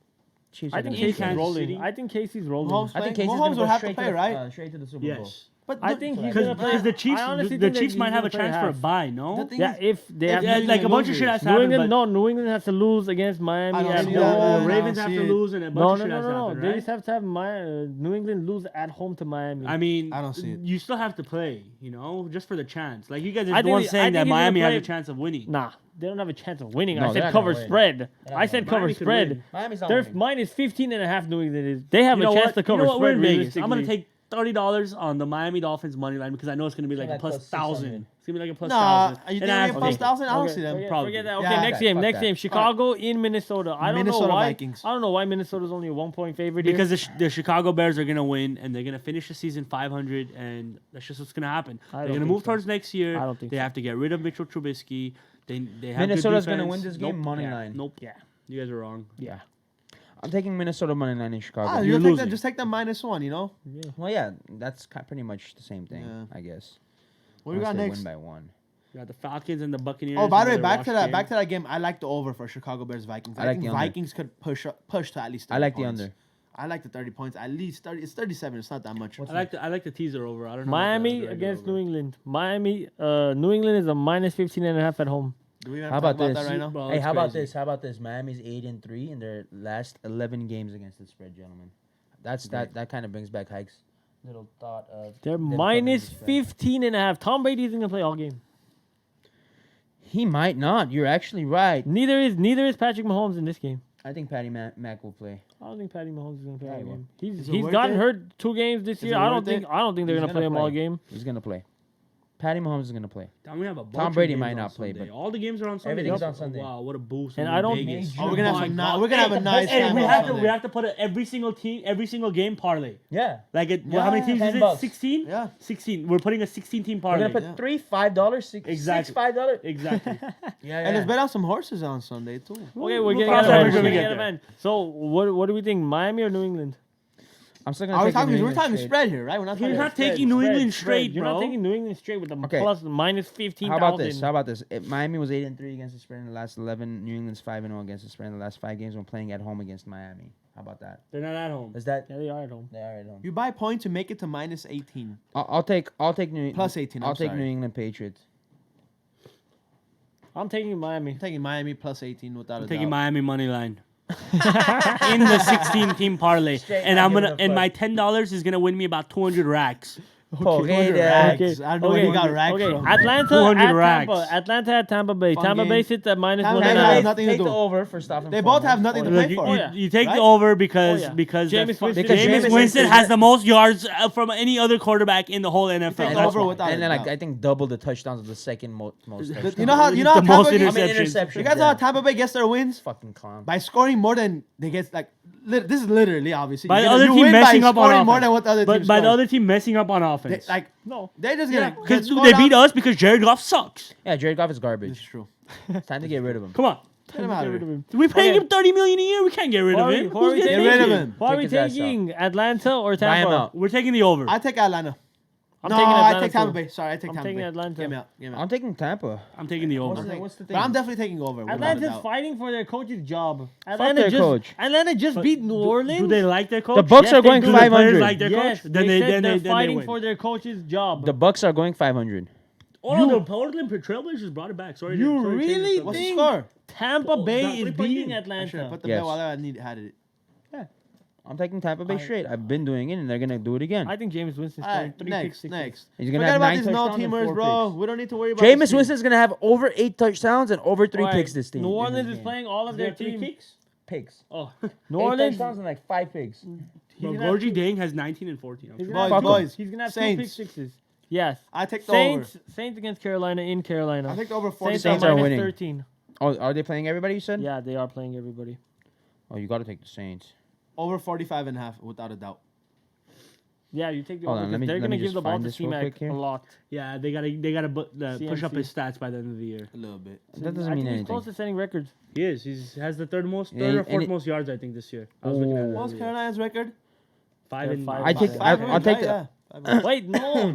Chiefs. I are think gonna in KC's destroy them. Kansas rolling. City. I think KC's rolling. Mahomes I think playing? KC's Mahomes gonna will go have to straight play, the, right? straight to the Super Bowl. Yes. But I think he's Because- gonna play. Because the Chiefs, I honestly the think that Chiefs he's might have a gonna play chance for a half. bye. No. The thing Yeah, if they have Yeah, New like a England bunch of loses. shit has to New happen, England, but- no, New England has to lose against Miami I don't at see The that. home. I don't Ravens have see to it. lose and a bunch No, of no, shit no, has no, to no. happen, They right? just have to have New England lose at home to Miami. I mean, I don't see it. You still have to play, you know, just for the chance. Like you guys I are the think ones I saying think that he's gonna Miami has play- a chance of winning. Nah, they don't have a chance of winning. No, I they're said not gonna cover win. spread. They're not I said gonna cover Miami could spread. win. Miami's not They're winning. minus 15.5. New England is. They have You know a chance what? to You cover know what? We're spread. in Vegas. I'm gonna realistically. take $30 on the Miami Dolphins money line because I know it's gonna be like a like plus plus 600. 1,000. It's gonna be like a plus Nah, 1,000. you think And I it'll have be to plus take it. 1,000? I don't Okay, see them. forget, probably. forget that. Okay, Yeah, next fuck game. that, Next fuck game. that. Chicago in Minnesota. I don't know Minnesota why. Vikings. I don't know why Minnesota's only a 1-point favorite here. Because the Chicago Bears are gonna win and they're gonna finish the season 500, and that's just what's gonna happen. I They're don't gonna think move so. towards next year. I don't think they so. have to get rid of Mitchell Trubisky. They have Minnesota's good gonna defense. win this game, Nope. money Yeah. line. Nope. Yeah. You guys are wrong. Yeah. I'm taking Minnesota money line in Chicago. Ah, You're you take losing. that. Just take the -1. You know. Well, yeah, that's pretty much the same thing, Yeah. I guess. What we Unless got they next? win by 1. You got the Falcons and the Buccaneers. Oh, by the way, another back wash to that. game. Back to that game. I like the over for Chicago Bears Vikings. I like think the under. Vikings could push to at least. 30 I like the points. under. I like the 30 points. At least 30. It's 37. It's not that much. I like the teaser over. I don't know. Miami against New England. New England is a minus 15.5 at home. Do we even How have to talk about about this? that right now? Bro, Hey, it's how about crazy. this? How about this? Miami's 8-3 in their last 11 games against the spread, gentlemen. That kind of brings back Hike's little thought of They're them minus covering the spread. 15.5. Tom Brady isn't gonna play all game. He might not. You're actually right. Neither is Patrick Mahomes in this game. I think Patty Mac will play. I don't think Patty Mahomes is gonna play Yeah, all he will. game. He's Is it he's worth gotten it? hurt 2 games this Is year. it I don't worth think it? they're He's gonna play him all play. game. He's gonna play. Patty Mahomes is gonna play. Then we have a bunch Tom of Brady games might on not play, Sunday. but all the games are on Sunday. everything's on Oh, Sunday. Wow, what a boost! And in I don't- Vegas. Oh, we're gonna have my some. God. We're gonna have a nice Hey, time we on have to Sunday. put every single team, every single game parlay. Yeah. Like it, Yeah, how many teams is it? $10. 16. Yeah. 16. We're putting a 16-team We're parlay. gonna put Yeah. 3 $5, 6 Exactly. $5. Exactly. Yeah, And let's bet on some horses on Sunday too. Okay, We'll we're getting cross out that of bridge when we hand. get there. So what do we think? Miami or New England? I'm still gonna Are we take the New talking? We're England talking straight. spread here, right? We're not You're talking. not taking New England straight, You're bro. not taking New England straight with the Okay. plus minus 15,000. How about this? How about this? Miami was 8-3 against the spread in the last 11. New England's 5-0 against the spread in the last 5 games when playing at home against Miami. How about that? They're not at home. Is that? Yeah, they are at home. They are at home. You buy points to make it to -18. I'll take New Plus 18, I'll I'm take sorry. New England Patriots. I'm taking Miami. I'm taking Miami +18 without I'm a taking doubt. Miami money line. In the 16-team parlay, Straight and not I'm giving gonna a and fuck. my $10 is gonna win me about 200 racks. Okay, Rags. I don't know where he got rags Okay, from. Atlanta 200 at rags. Tampa. Atlanta at Tampa Bay. Fun Tampa game. Bay sits at minus Tampa one Bay and a has half. nothing to Take do. the over for stuff. They both have nothing to yeah. play Look, you, for. Oh, yeah. you take Right? the over because Oh, yeah. because Jameis that's Winston- Because Jameis Jameis Winston Winston- has the most yards from any other quarterback in the whole NFL. take And, the that's over why. without And a then doubt. I think double the touchdowns of the second most touchdowns. You know how The Tampa most Bay, interceptions. you guys know how Tampa Bay gets their wins Fucking clown. by scoring more than they get. Like this is literally obviously By the You other you team win by messing up on scoring offense. more than what the other But team by the scores. other team messing up on offense. Like No. they're just Yeah, gonna because score they down. beat us because Jared Goff sucks. Yeah, Jared Goff is It's garbage. true. It's time to get rid of him. Come on. Get him out of here. We paying Okay. him $30 million a year. We can't get rid of him. Who are we Who's getting Get rid of taking? him. Who are we Take his ass out. taking? Atlanta or Buy him Tampa? out. We're taking the over. I take Atlanta. I'm No, taking I Atlanta take Tampa too. Bay. Sorry, I take I'm Tampa taking Bay. Atlanta. Get me out. Get me out. I'm taking Tampa. I'm taking the over. What's the thing? But I'm definitely taking over. without a Atlanta's doubt. fighting for their coach's job. their coach. Atlanta just beat New Orleans. Do they like their coach? The Bucks Yes, are they going do. Do the players 500. like their Yes, coach? they said they're they fighting win. for their coach's job. The Bucks are going 500. Oh, the Portland Trailblazers brought it back. Sorry, You sorry to change really the What's subject. the score? Tampa Oh, Bay that is three-point beating game. I should have Atlanta. put the Yes. bet while I had it. I'm taking Tampa Bay straight. I've been doing it, and they're gonna do it again. I think James Winston's All throwing right, 3 next, picks. next. He's gonna Forget have about 9 these touchdowns and no-teamers, 4 bro. picks. We don't need to worry about Jameis this team. Winston's gonna have over 8 touchdowns and over 3 Alright, picks this team. New in Orleans this is game. playing all of their team. Picks. Oh, New 8 Orleans. touchdowns and like 5 picks. bro, gonna have Gorgie Dang has 19 and 14. He's Boys, gonna have boys. He's gonna have Saints. 2 pick sixes. Yes. I take the Saints. Saints against Carolina in Carolina. over. I take the over 40. Saints are minus winning. 13. Oh, are they playing everybody? You said? Yeah, they are playing everybody. Oh, you got to take the Saints. Over 45.5, without a doubt. Yeah, you take the Hold over on, because let they're me gonna give just the ball find to this real C-Mac quick here. a lot. Yeah, they gotta push up CMC. his stats by the end of the year. A little bit. That doesn't I mean think he's anything. close to setting records. He is. He has the third or and fourth it- most yards, I think, this year. I was looking at it. What's earlier. Carolina's record? 5 They're and five I take. and I, five. I'll take the. Yeah, yeah. Wait, no,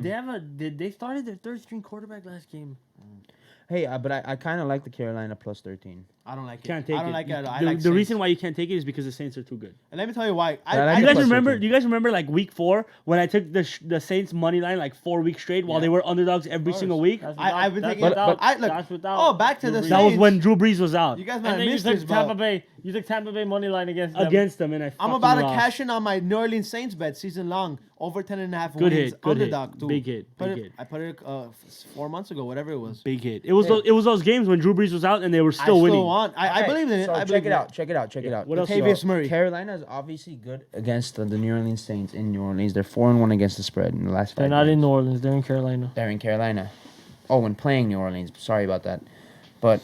they started their third string quarterback last game. Hey, but I kind of like the Carolina plus 13. I don't like it. Can't take I don't it. like it at all. I The, like the Saints. reason why you can't take it is because the Saints are too good. And let me tell you why. I like Do you the guys plus remember? 13. Do you guys remember like week 4 when I took the Saints money line like 4 weeks straight while Yeah. they were underdogs every course. single week? I've been that's taking. without, I look. that's without. Oh, back to the Drew Brees. That was Saints. when Drew Brees was out You guys might And have then you missed took this, Tampa but Bay. You took Tampa Bay money line against them. against them, and I I'm fucking about to lost. cash in on my New Orleans Saints bet season long over 10.5 Good wins. hit, good hit. Underdog too. Big hit, Put big it- hit. I put it 4 months ago, whatever it was. Big hit. It was those games when Drew Brees was out and they were I still winning. want. I Okay, believe in it. So I check believe it in out. Check it out. Check it out. What else? Latavius Murray. Carolina is obviously good against the New Orleans Saints in New Orleans. They're 4-1 against the spread in the last 5 They're not games. in New Orleans. They're in Carolina. They're in Carolina. Oh, when playing New Orleans. Sorry about that. But,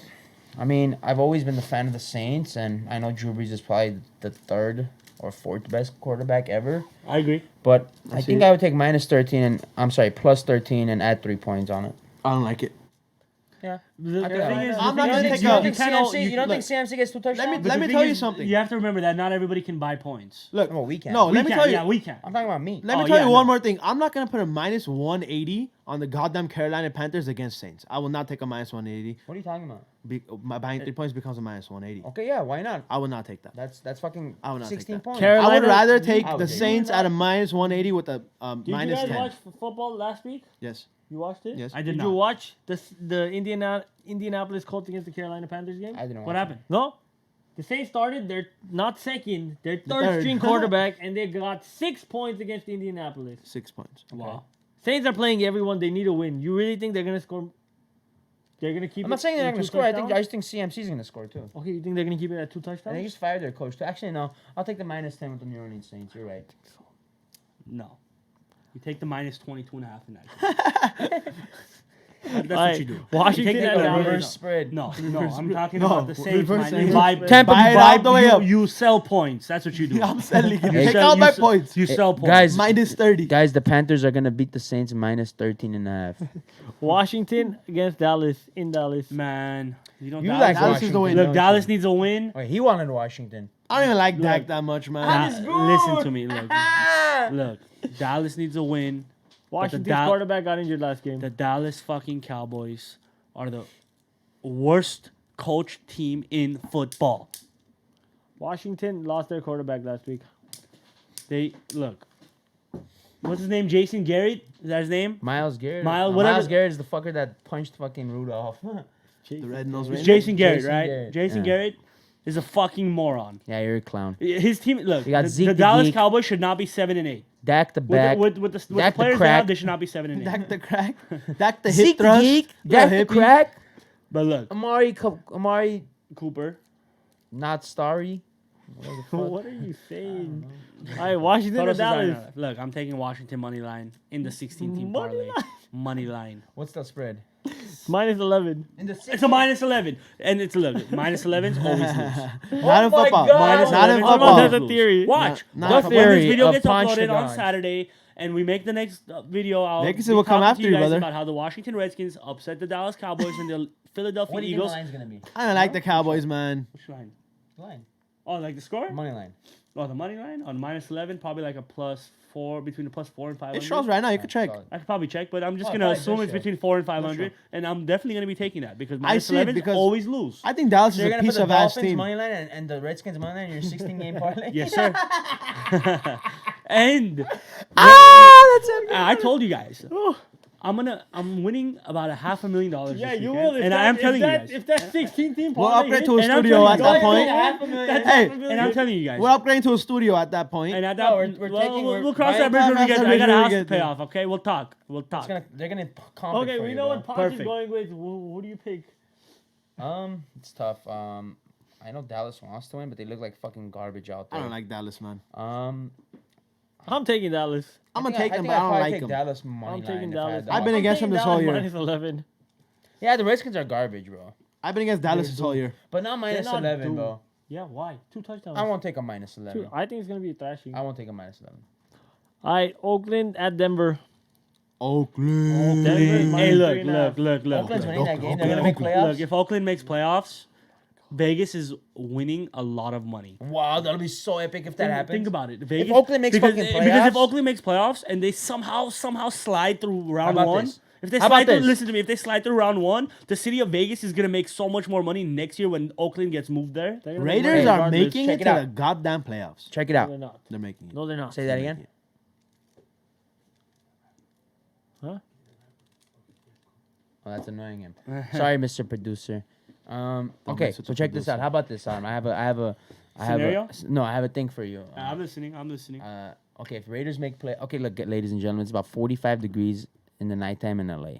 I mean, I've always been the fan of the Saints, and I know Drew Brees is probably the 3rd or 4th best quarterback ever. I agree. But I see think it. I would take minus 13 and, I'm sorry, plus 13 and add 3 points on it. I don't like it. Yeah. The I thing think is, I'm the not thing gonna is, take you a- can't you all- CMC, you don't think CMC gets 2 touchdowns? Let me- but the thing tell you is, something. You have to remember that not everybody can buy points. Look, Well, we can. No, We let me can, tell you. Yeah, we can. I'm talking about me. Let me Oh, tell yeah, you one no. more thing. I'm not gonna put a minus 180 on the goddamn Carolina Panthers against Saints. I will not take a minus 180. What are you talking about? My buying 3 points becomes a minus 180. Okay, yeah, why not? I will not take that. That's fucking I would not take 16 that. points. Carolina- I would rather take I would the take it. Saints at a minus 180 with a Did you minus guys 10. watch football last week? Yes. You watched it? Yes. I did Did not. you watch the Indianapolis Colts against the Carolina Panthers game? I didn't watch What happened? No. The Saints started. They're not second. They're third third. string quarterback, and they got 6 points against Indianapolis. 6 points. Wow. Saints are playing everyone. They need a win. You really think they're gonna score? They're gonna keep. I'm not saying they're it not going at to 2 score. I touchdowns? just think CMC's going to score too. Okay, you think they're gonna keep it at 2 And they touchdowns? just fired their coach too. Actually, no. I'll take the minus 10 with the New Orleans Saints. You're right. No. You take the minus 22.5 in that. That's what you do. Washington You take at the Dallas. Reverse spread. No, I'm talking No, about the Saints. reverse Man. You Saints. buy, Tampa Buy it buy- all the way up. you sell points. That's what you do. I'm selling it. You Take sell- out you my sell- points. You sell points. Guys, Minus 30. Guys, the Panthers are going to beat the Saints minus 13 and a half. Washington against Dallas in Dallas. Man, you know You Dallas, like Dallas is Washington. the win. Look, don't Dallas you? needs a win. Wait, he wanted Washington. I don't even like Dak that much, man. Listen to me. Look, Dallas needs a win. Washington's Dal- quarterback got injured last game. The Dallas fucking Cowboys are the worst coach team in football. Washington lost their quarterback last week. They look. What's his name? Jason Garrett? Is that his name? Miles Garrett. Miles- No, whatever- Miles Garrett is the fucker that punched fucking Rudolph. The red nose It's ring. Jason Garrett, Jason right? Garrett, Jason yeah. Garrett. is a fucking moron. Yeah, you're a clown. His team, look, You got the Zeke the Dallas Geek. Cowboys should not be 7-8. Dak the back. With the Dak the players they crack. have, they should not be 7-8. Dak the crack. Dak the hip Zeke the thrust. geek. Yeah, Dak the hippie. crack. But look, Amari, Cooper. not starry. What the fuck? What are you saying? All right, Washington Total or Dallas? Cesar, look, I'm taking Washington money line in the 16-team Money parlay. line? Money line. What's the spread? Minus 11. In the It's a minus 11, and it's look. Minus 11s always lose. Not in my football. God. Minus Not in 11s Oh, football. that's always a lose. theory. Watch. Not The in When football. theory this video of gets punch the uploaded on dogs. Saturday, and we make the next video, I'll Vegas be will come talking after to you, guys brother. about how the Washington Redskins upset the Dallas Cowboys and the Philadelphia What do you think Eagles. the line's gonna be? I don't like the Cowboys, man. Which line? Line. Oh, like the score? Money line. Oh, the money line on minus 11, probably like a +4 between the +4 and 500. It shows right now. You can check. Solid. I could probably check, but I'm just Oh, gonna probably assume does it's show. between 4 and 500, show. and I'm definitely gonna be taking that because I minus see it 11s because- always lose. I think Dallas So is you're a gonna put piece the of ass Dolphins team. money line and the Redskins money line in your 16-game parlay? Yes, sir. And That's it. I told you guys, I'm winning about $500,000. Yeah, this you weekend. will. If And that, I am if telling that, you guys. If that 16 team We'll parlay upgrade hits, to a And I'm studio telling at you, that guys, point. Hey, And I'm telling you guys. we're upgrading to a studio at that point. And at No, that, we're well, taking- we'll, we're we'll cross buying that bridge when we time, get cross there. I that got a bridge when we house to get pay there. off. Okay, we'll talk. We'll talk. They're gonna comp it Okay, for we you, know bro. what Ponch is Perfect. going with. Who do you pick? It's tough. I know Dallas wants to win, but they look like fucking garbage out I there. don't like Dallas, man. I'm taking Dallas. I'm gonna I take them, think but I I'd don't probably like take them. Dallas money I'm taking line if I Dallas. had the I've been money. against them taking this whole Dallas year. Minus 11. Yeah, the Redskins are garbage, bro. I've been against Dallas this whole year. But not minus not 11, due. bro. Yeah, why? 2 touchdowns. I won't take a minus 11. I think it's gonna be a thrashing. I won't take a minus 11. All right, Oakland at Denver. Oakland. Denver Hey, minus look, 3.5. look. Oakland's winning that game. Oakland, They're gonna make playoffs. Look, if Oakland makes playoffs, Vegas is winning a lot of money. Wow, that'll be so epic if that happens. Think about it. Vegas, Oakland makes because, fucking because if playoffs- Oakland makes playoffs and they somehow slide through round about one, this? if they How about slide through, this? listen to me, if they slide through round one, the city of Vegas is gonna make so much more money next year when Oakland gets moved there. They're gonna make Raiders money are regardless. making Check it it to out. the goddamn playoffs. Check it No, out. they're not. They're making it. No, they're not. Say that again. Huh? Oh, that's annoying him. Sorry, Mr. Producer. Okay, mess with so the check this out. producer. How about this, Arm? I have a Scenario? no, I have a thing for you. I'm listening. I'm listening. Okay, if Raiders make play, okay, look, ladies and gentlemen, it's about 45 degrees in the nighttime in LA.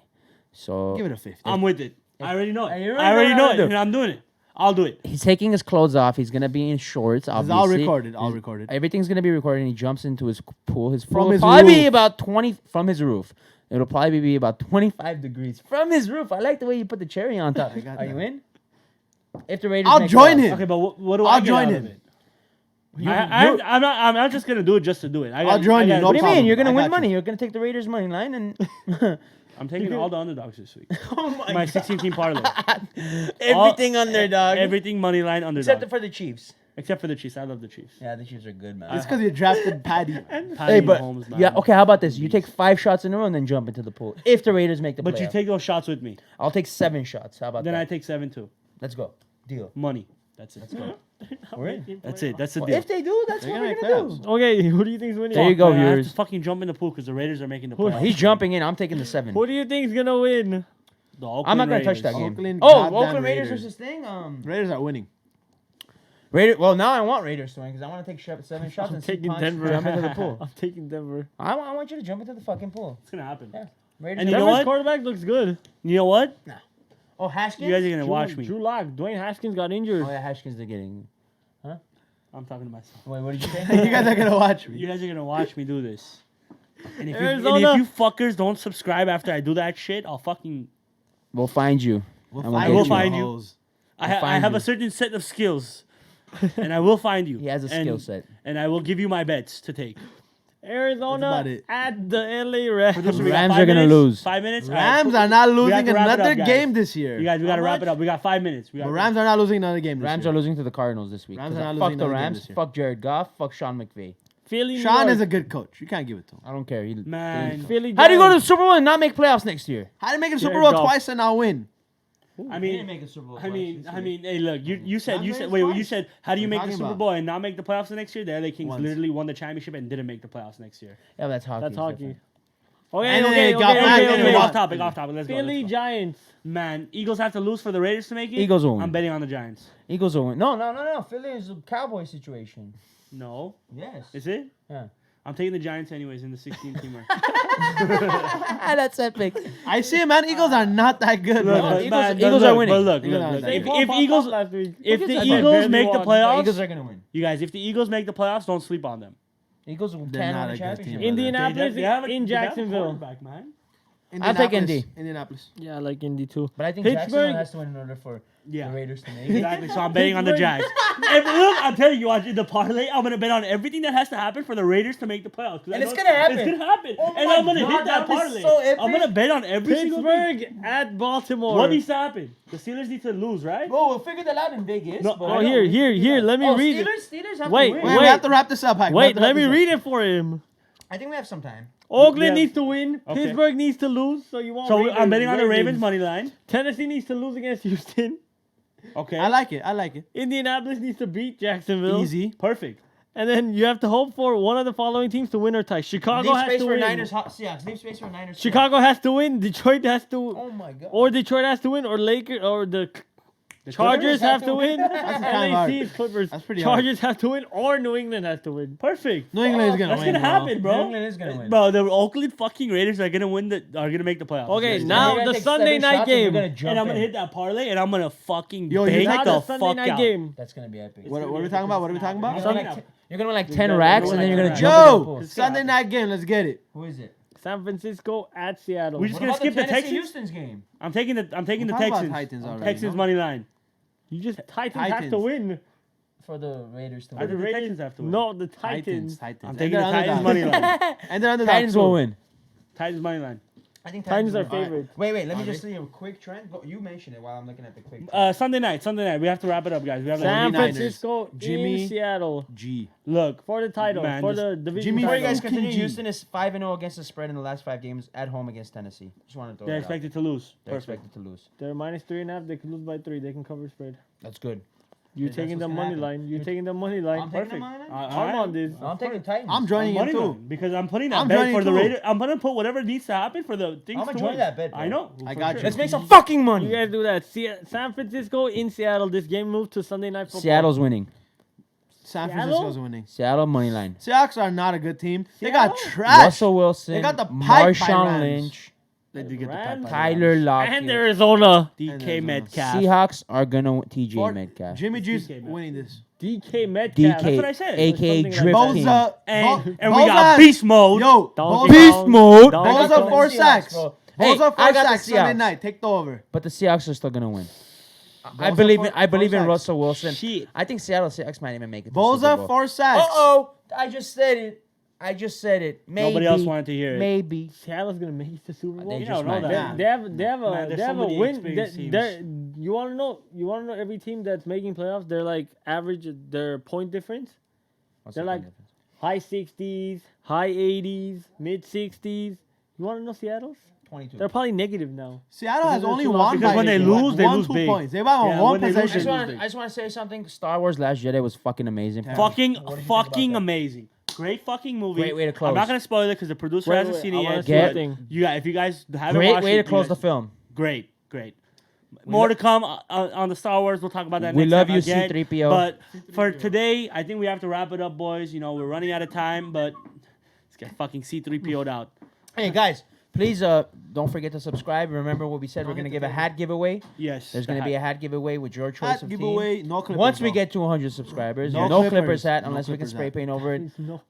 So Give it a 50. I'm with it. I already know it. you I already know it, do. and I'm doing it. I'll do it. he's taking his clothes off. He's gonna be in shorts. It's Obviously, all recorded. All recorded. Everything's gonna be recorded. And he jumps into his pool. His From pool will his probably be roof. about 20 from his roof. It'll probably be about 25 degrees from his roof. I like the way you put the cherry on top. got Are you that. in? If the Raiders, I'll make join playoffs. him. Okay, but what do I'll I get join out him. of it? I'm not just gonna do it just to do it. I'll join you, no What do you problem. mean? You're gonna I win got money. you. You're gonna take the Raiders money line and I'm taking all the underdogs this week. oh My 16-team parlay. everything underdog. Everything money line underdog. except for the Chiefs. Except for the Chiefs. I love the Chiefs. Yeah, the Chiefs are good, man. It's because you drafted Patty. Patty Hey, but Mahomes, man. yeah, okay. How about this? You take 5 shots in a row and then jump into the pool. If the Raiders make the But you playoffs. take those shots with me. I'll take 7 shots. How about Then I that? take 7 too. Let's go. Deal. Money. That's it. Let's go. We're in. That's it. That's the Well, deal. if they do, that's They're what gonna we're make gonna playoffs. do. Okay, who do you think is winning? There you go, Man, I have viewers. to fucking jump in the pool because the Raiders are making the Who- playoffs. He's jumping in. I'm taking the 7. Who do you think is gonna win? The Oakland I'm not gonna touch Raiders. that game. Oakland Oh, goddamn Oakland Raiders Raiders. versus thing. Raiders are winning. Raider. Well, now I want Raiders to win because I want to take 7 shots I'm and see taking Punch Denver. jump into the pool. I'm taking Denver. I want you to jump into the fucking pool. It's gonna happen. Yeah. Raiders. And you are- know Denver's what? quarterback looks good. You know what? Oh, Haskins. You guys are gonna watch me. Drew Lock. Dwayne Haskins got injured. Oh yeah, Haskins are getting. I'm talking to myself. Wait, what did you say? You guys are gonna watch me. You guys are gonna watch me do this. And if, Arizona. you fuckers don't subscribe after I do that shit, I'll fucking. We'll find you. We'll And find get will you. find you. hoes. I find have you. a certain set of skills, and I will find you. He has a And- skill set. And I will give you my bets to take. That's about Arizona it. at the LA Rams. Producer, we got Rams 5 are gonna minutes? lose. 5 minutes. All right, Rams are not we have losing to wrap it another up, guys. game this year. You guys, we gotta How wrap much? it up. We got 5 minutes. The Rams are not losing another game this Rams year. are losing to the Cardinals this week. Rams 'Cause are not fuck losing the another game Rams. this year. Fuck Jared Goff. Fuck Sean McVay. Philly, New Sean York. is a good coach. You can't give it to him. I don't care. Man, Philly. How do you go to the Giants. Super Bowl and not make playoffs next year? How do you make a Super Jared Bowl Goff. twice and not win? I mean, make a Super Bowl. I mean, hey, look, you said, Rams made it wait, you twice. said, how do you What are make you the talking Super about? Bowl and not make the playoffs the next year? The LA Kings Once. literally won the championship and didn't make the playoffs next year. Yeah, that's hockey. That's It's hockey. different. Okay, And then okay, it got okay, back okay, and it okay. was- Off topic. Let's go. Philly Let's go. Giants. Man, Eagles have to lose for the Raiders to make it. Eagles will win. I'm betting on the Giants. Eagles will win. No. Philly is a Cowboy situation. No, Yes. is it? Yeah. I'm taking the Giants anyways in the 16-teamer. That's epic. I see, man. Eagles are not that good, Look, bro. but Eagles- man, Eagles but are look, winning. But look, Eagles look, are look. winning. If, They if popped Eagles, up last week. if Look the at that. Eagles Barely make the won. playoffs, Eagles are gonna win. you guys, if the Eagles make the playoffs, don't sleep on them. Eagles They're can not win a a good championship. team. Indianapolis They have a- in they have a Jacksonville. quarterback, man. I'll take Indianapolis. Indy. Indianapolis. Yeah, I like Indy too. But I think Pittsburgh- Jacksonville has to win in order for Yeah. the Raiders to make it. Exactly. So I'm betting on the Pittsburgh- Jags. Look, I'm telling you, watch the parlay. I'm gonna bet on everything that has to happen for the Raiders to make the playoffs. 'Cause I And it's know gonna happen. It's gonna happen. Oh And my I'm gonna God, hit that that is parlay. so epic. I'm gonna bet on every single thing. Pittsburgh at Baltimore. What needs to happen? The Steelers need to lose, right? Bro, we'll figure that out in Vegas. No, but Oh, I know here, we here, figured here. it out. Let me Oh, read it. Steelers have Wait, to win. Wait, we have to wrap this up, Hack. We Wait, have to let wrap me this up. read it for him. I think we have some time. Oakland Yeah. needs to win. Okay. Pittsburgh needs to lose. So you want? So Ravens, I'm betting on the Ravens money line. Tennessee needs to lose against Houston. Okay. I like it. I like it. Indianapolis needs to beat Jacksonville. Easy. Perfect. And then you have to hope for one of the following teams to win or tie. Chicago Leave has space to for win. Niners. Seahawks. Leave space for Niners. Chicago has to win. Detroit has to. Oh my god. Or Detroit has to win. Or Lakers. Or the The Chargers have to win. That's kind of LAC hard. Clippers. That's pretty hard. Chargers have to win. Or New England has to win. Perfect. New England is gonna That's win. gonna bro. happen, bro. New England is gonna win. Bro, the Oakland fucking Raiders are gonna win. Are gonna make the playoffs. Okay, Yes. now You're gonna the take Sunday 7 night shots and you're game. gonna jump And I'm gonna in. hit that parlay, and I'm gonna fucking Yo, you bank Now the the Sunday fuck night out. game. That's gonna be epic. What are we talking about? What are we talking about? You're gonna win like 10 gonna racks win and then like you're gonna 10 jump in the Yo, pool. Sunday night game. Let's get it. Who is it? San Francisco at Seattle. We just What gonna about skip the Tennessee Texans. Houston's game? I'm taking the We're talking about Texans. Titans already, Texans no? money line. You just Titans have to Titans. win. For the Raiders to I win. think the Texans have to win. No, the Titans. Titans. Titans. I'm And taking the they're Titans underdogs. money line. And they're underdogs. Titans will win. Titans money line. I think Titans are will win. favored. Wait, let me Are just they? see a quick trend. Go, you mention it while I'm looking at the quick trend. Sunday night. We have to wrap it up, guys. We have San 49ers. Francisco Jimmy. in Seattle G. look. for the title, Man, for this- the division Jimmy Before you title. guys continue, G. Houston is 5-0 against the spread in the last 5 games at home against Tennessee. Just wanted to throw They're that out. expected to lose. They're Perfect. expected to lose. They're minus 3.5. They can lose by 3. They can cover spread. That's good. You're That's taking what's the gonna money happen. line. You're taking the money line. I'm taking the Perfect. money line? I'm on this. I'm taking the Titans. I'm joining him Money too. line, because I'm putting that I'm bet joining for the too. Raiders. I'm gonna put whatever needs to happen for the things I'm to gonna join win. that bet, bro. I know. I for got sure. you. Let's make some fucking money. You guys do that. San Francisco in Seattle. This game moved to Sunday night football. Seattle's winning. San Seattle? Francisco's winning. Seattle money line. Seahawks are not a good team. They Seattle? got trash. Russell Wilson. They got the pipe by Marshawn Rams. Lynch. They did get the Rams. pipe. Tyler Lockett. And Arizona. DK Metcalf. Seahawks are gonna win. TJ Fort- Metcalf. Jimmy G's DK, man. winning this. DK Metcalf. That's DK, what I said. aka Something like Drip that. King. Boza. And we got beast mode. Yo, Donkey Boza. Kong. mode. Donkey Boza Kong. 4 Seahawks, sacks. bro. Hey, Boza 4 I got the sacks Sunday Seahawks. night. Take the over. But the Seahawks are still gonna win. I Boza believe for- in. I believe for in sacks. Russell Wilson. Shit. I think Seattle Seahawks might even make it. to Super Boza Bowl. 4 sacks. Uh-oh. I just said it. Maybe. Nobody else wanted to hear it. Maybe. Seattle's gonna make it to Super Bowl. They You just don't know might. that. They have Man, there's so a many win. experienced teams. You want to know? You want to know every team that's making playoffs? They're like average. Their point difference What's They're the like- point difference? high 60s, high 80s, mid 60s. You want to know Seattle's? 22. They're probably negative now. Seattle has Because only it's won because by when they lose, they lose 2 big. points. They won Yeah, one when they lose, I possession. just want to say something. Star Wars Last Jedi was fucking amazing. Yeah. Fucking What did you think about fucking that? amazing. Great fucking movie. Great way to close. I'm not gonna spoil it because the producer Wait, hasn't wait, seen I it wanna yet. see Get- the thing. If you guys haven't Great watched way it, to close the film. Great. More to come on the Star Wars. We'll talk about that We next love time you, again. C-3PO. But for today, I think we have to wrap it up, boys. You know, we're running out of time, but let's get fucking C-3PO'd out. Hey guys, please don't forget to subscribe. Remember what we said. We're gonna give a hat giveaway. Yes. There's gonna be a hat giveaway with your choice Hat of giveaway. team. No Clippers. Once we though. get to 100 subscribers, No no Clippers. Clippers hat No unless we can Clippers spray hat. paint over it. No.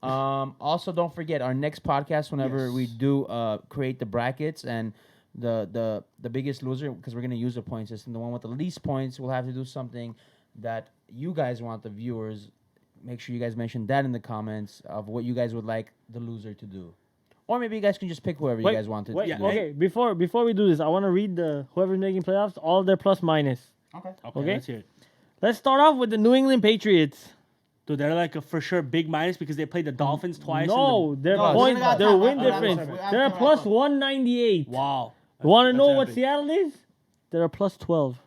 Also, don't forget our next podcast. Whenever Yes. we do create the brackets and the biggest loser, because we're gonna use a point system. The one with the least points will have to do something that you guys want the viewers. Make sure you guys mention that in the comments of what you guys would like the loser to do. Or maybe you guys can just pick whoever you guys want to Wait, Yeah. do. okay. Before we do this, I want to read whoever's making playoffs, all their plus minus. Okay. Okay. Let's hear it. Let's start off with the New England Patriots. Dude, they're like a for sure big minus because they played the Dolphins twice. No, their No, point, we got their time. win We have difference. time. We have They're a time. plus 198. Wow. You want to That's know what epic. Seattle is? They're a plus 12.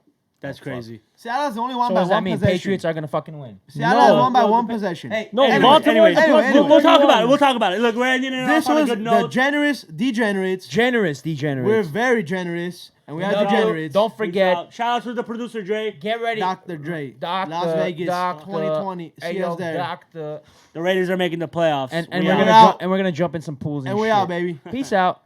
That's fuck. crazy. Seattle's the only one So by does that one mean possession. Patriots are gonna fucking win? Seattle has No, won by no, one the- possession. Hey, No, Anyway, Baltimore. anyway, We'll talk about it. it. We'll talk about it. Look, we're ending it This off on a was good the note. degenerates. Generous, degenerates. We're very generous, and we are No, degenerates. Don't Peace forget. out. Shout out to the producer Dre. Get ready. Dr. Dre, Doctor, Las Vegas, Doctor, 2020. See Hey, yo, us there. Doctor. The Raiders are making the playoffs. And We we're out. gonna out. and we're gonna jump in some pools and And we shit. out, baby. Peace out.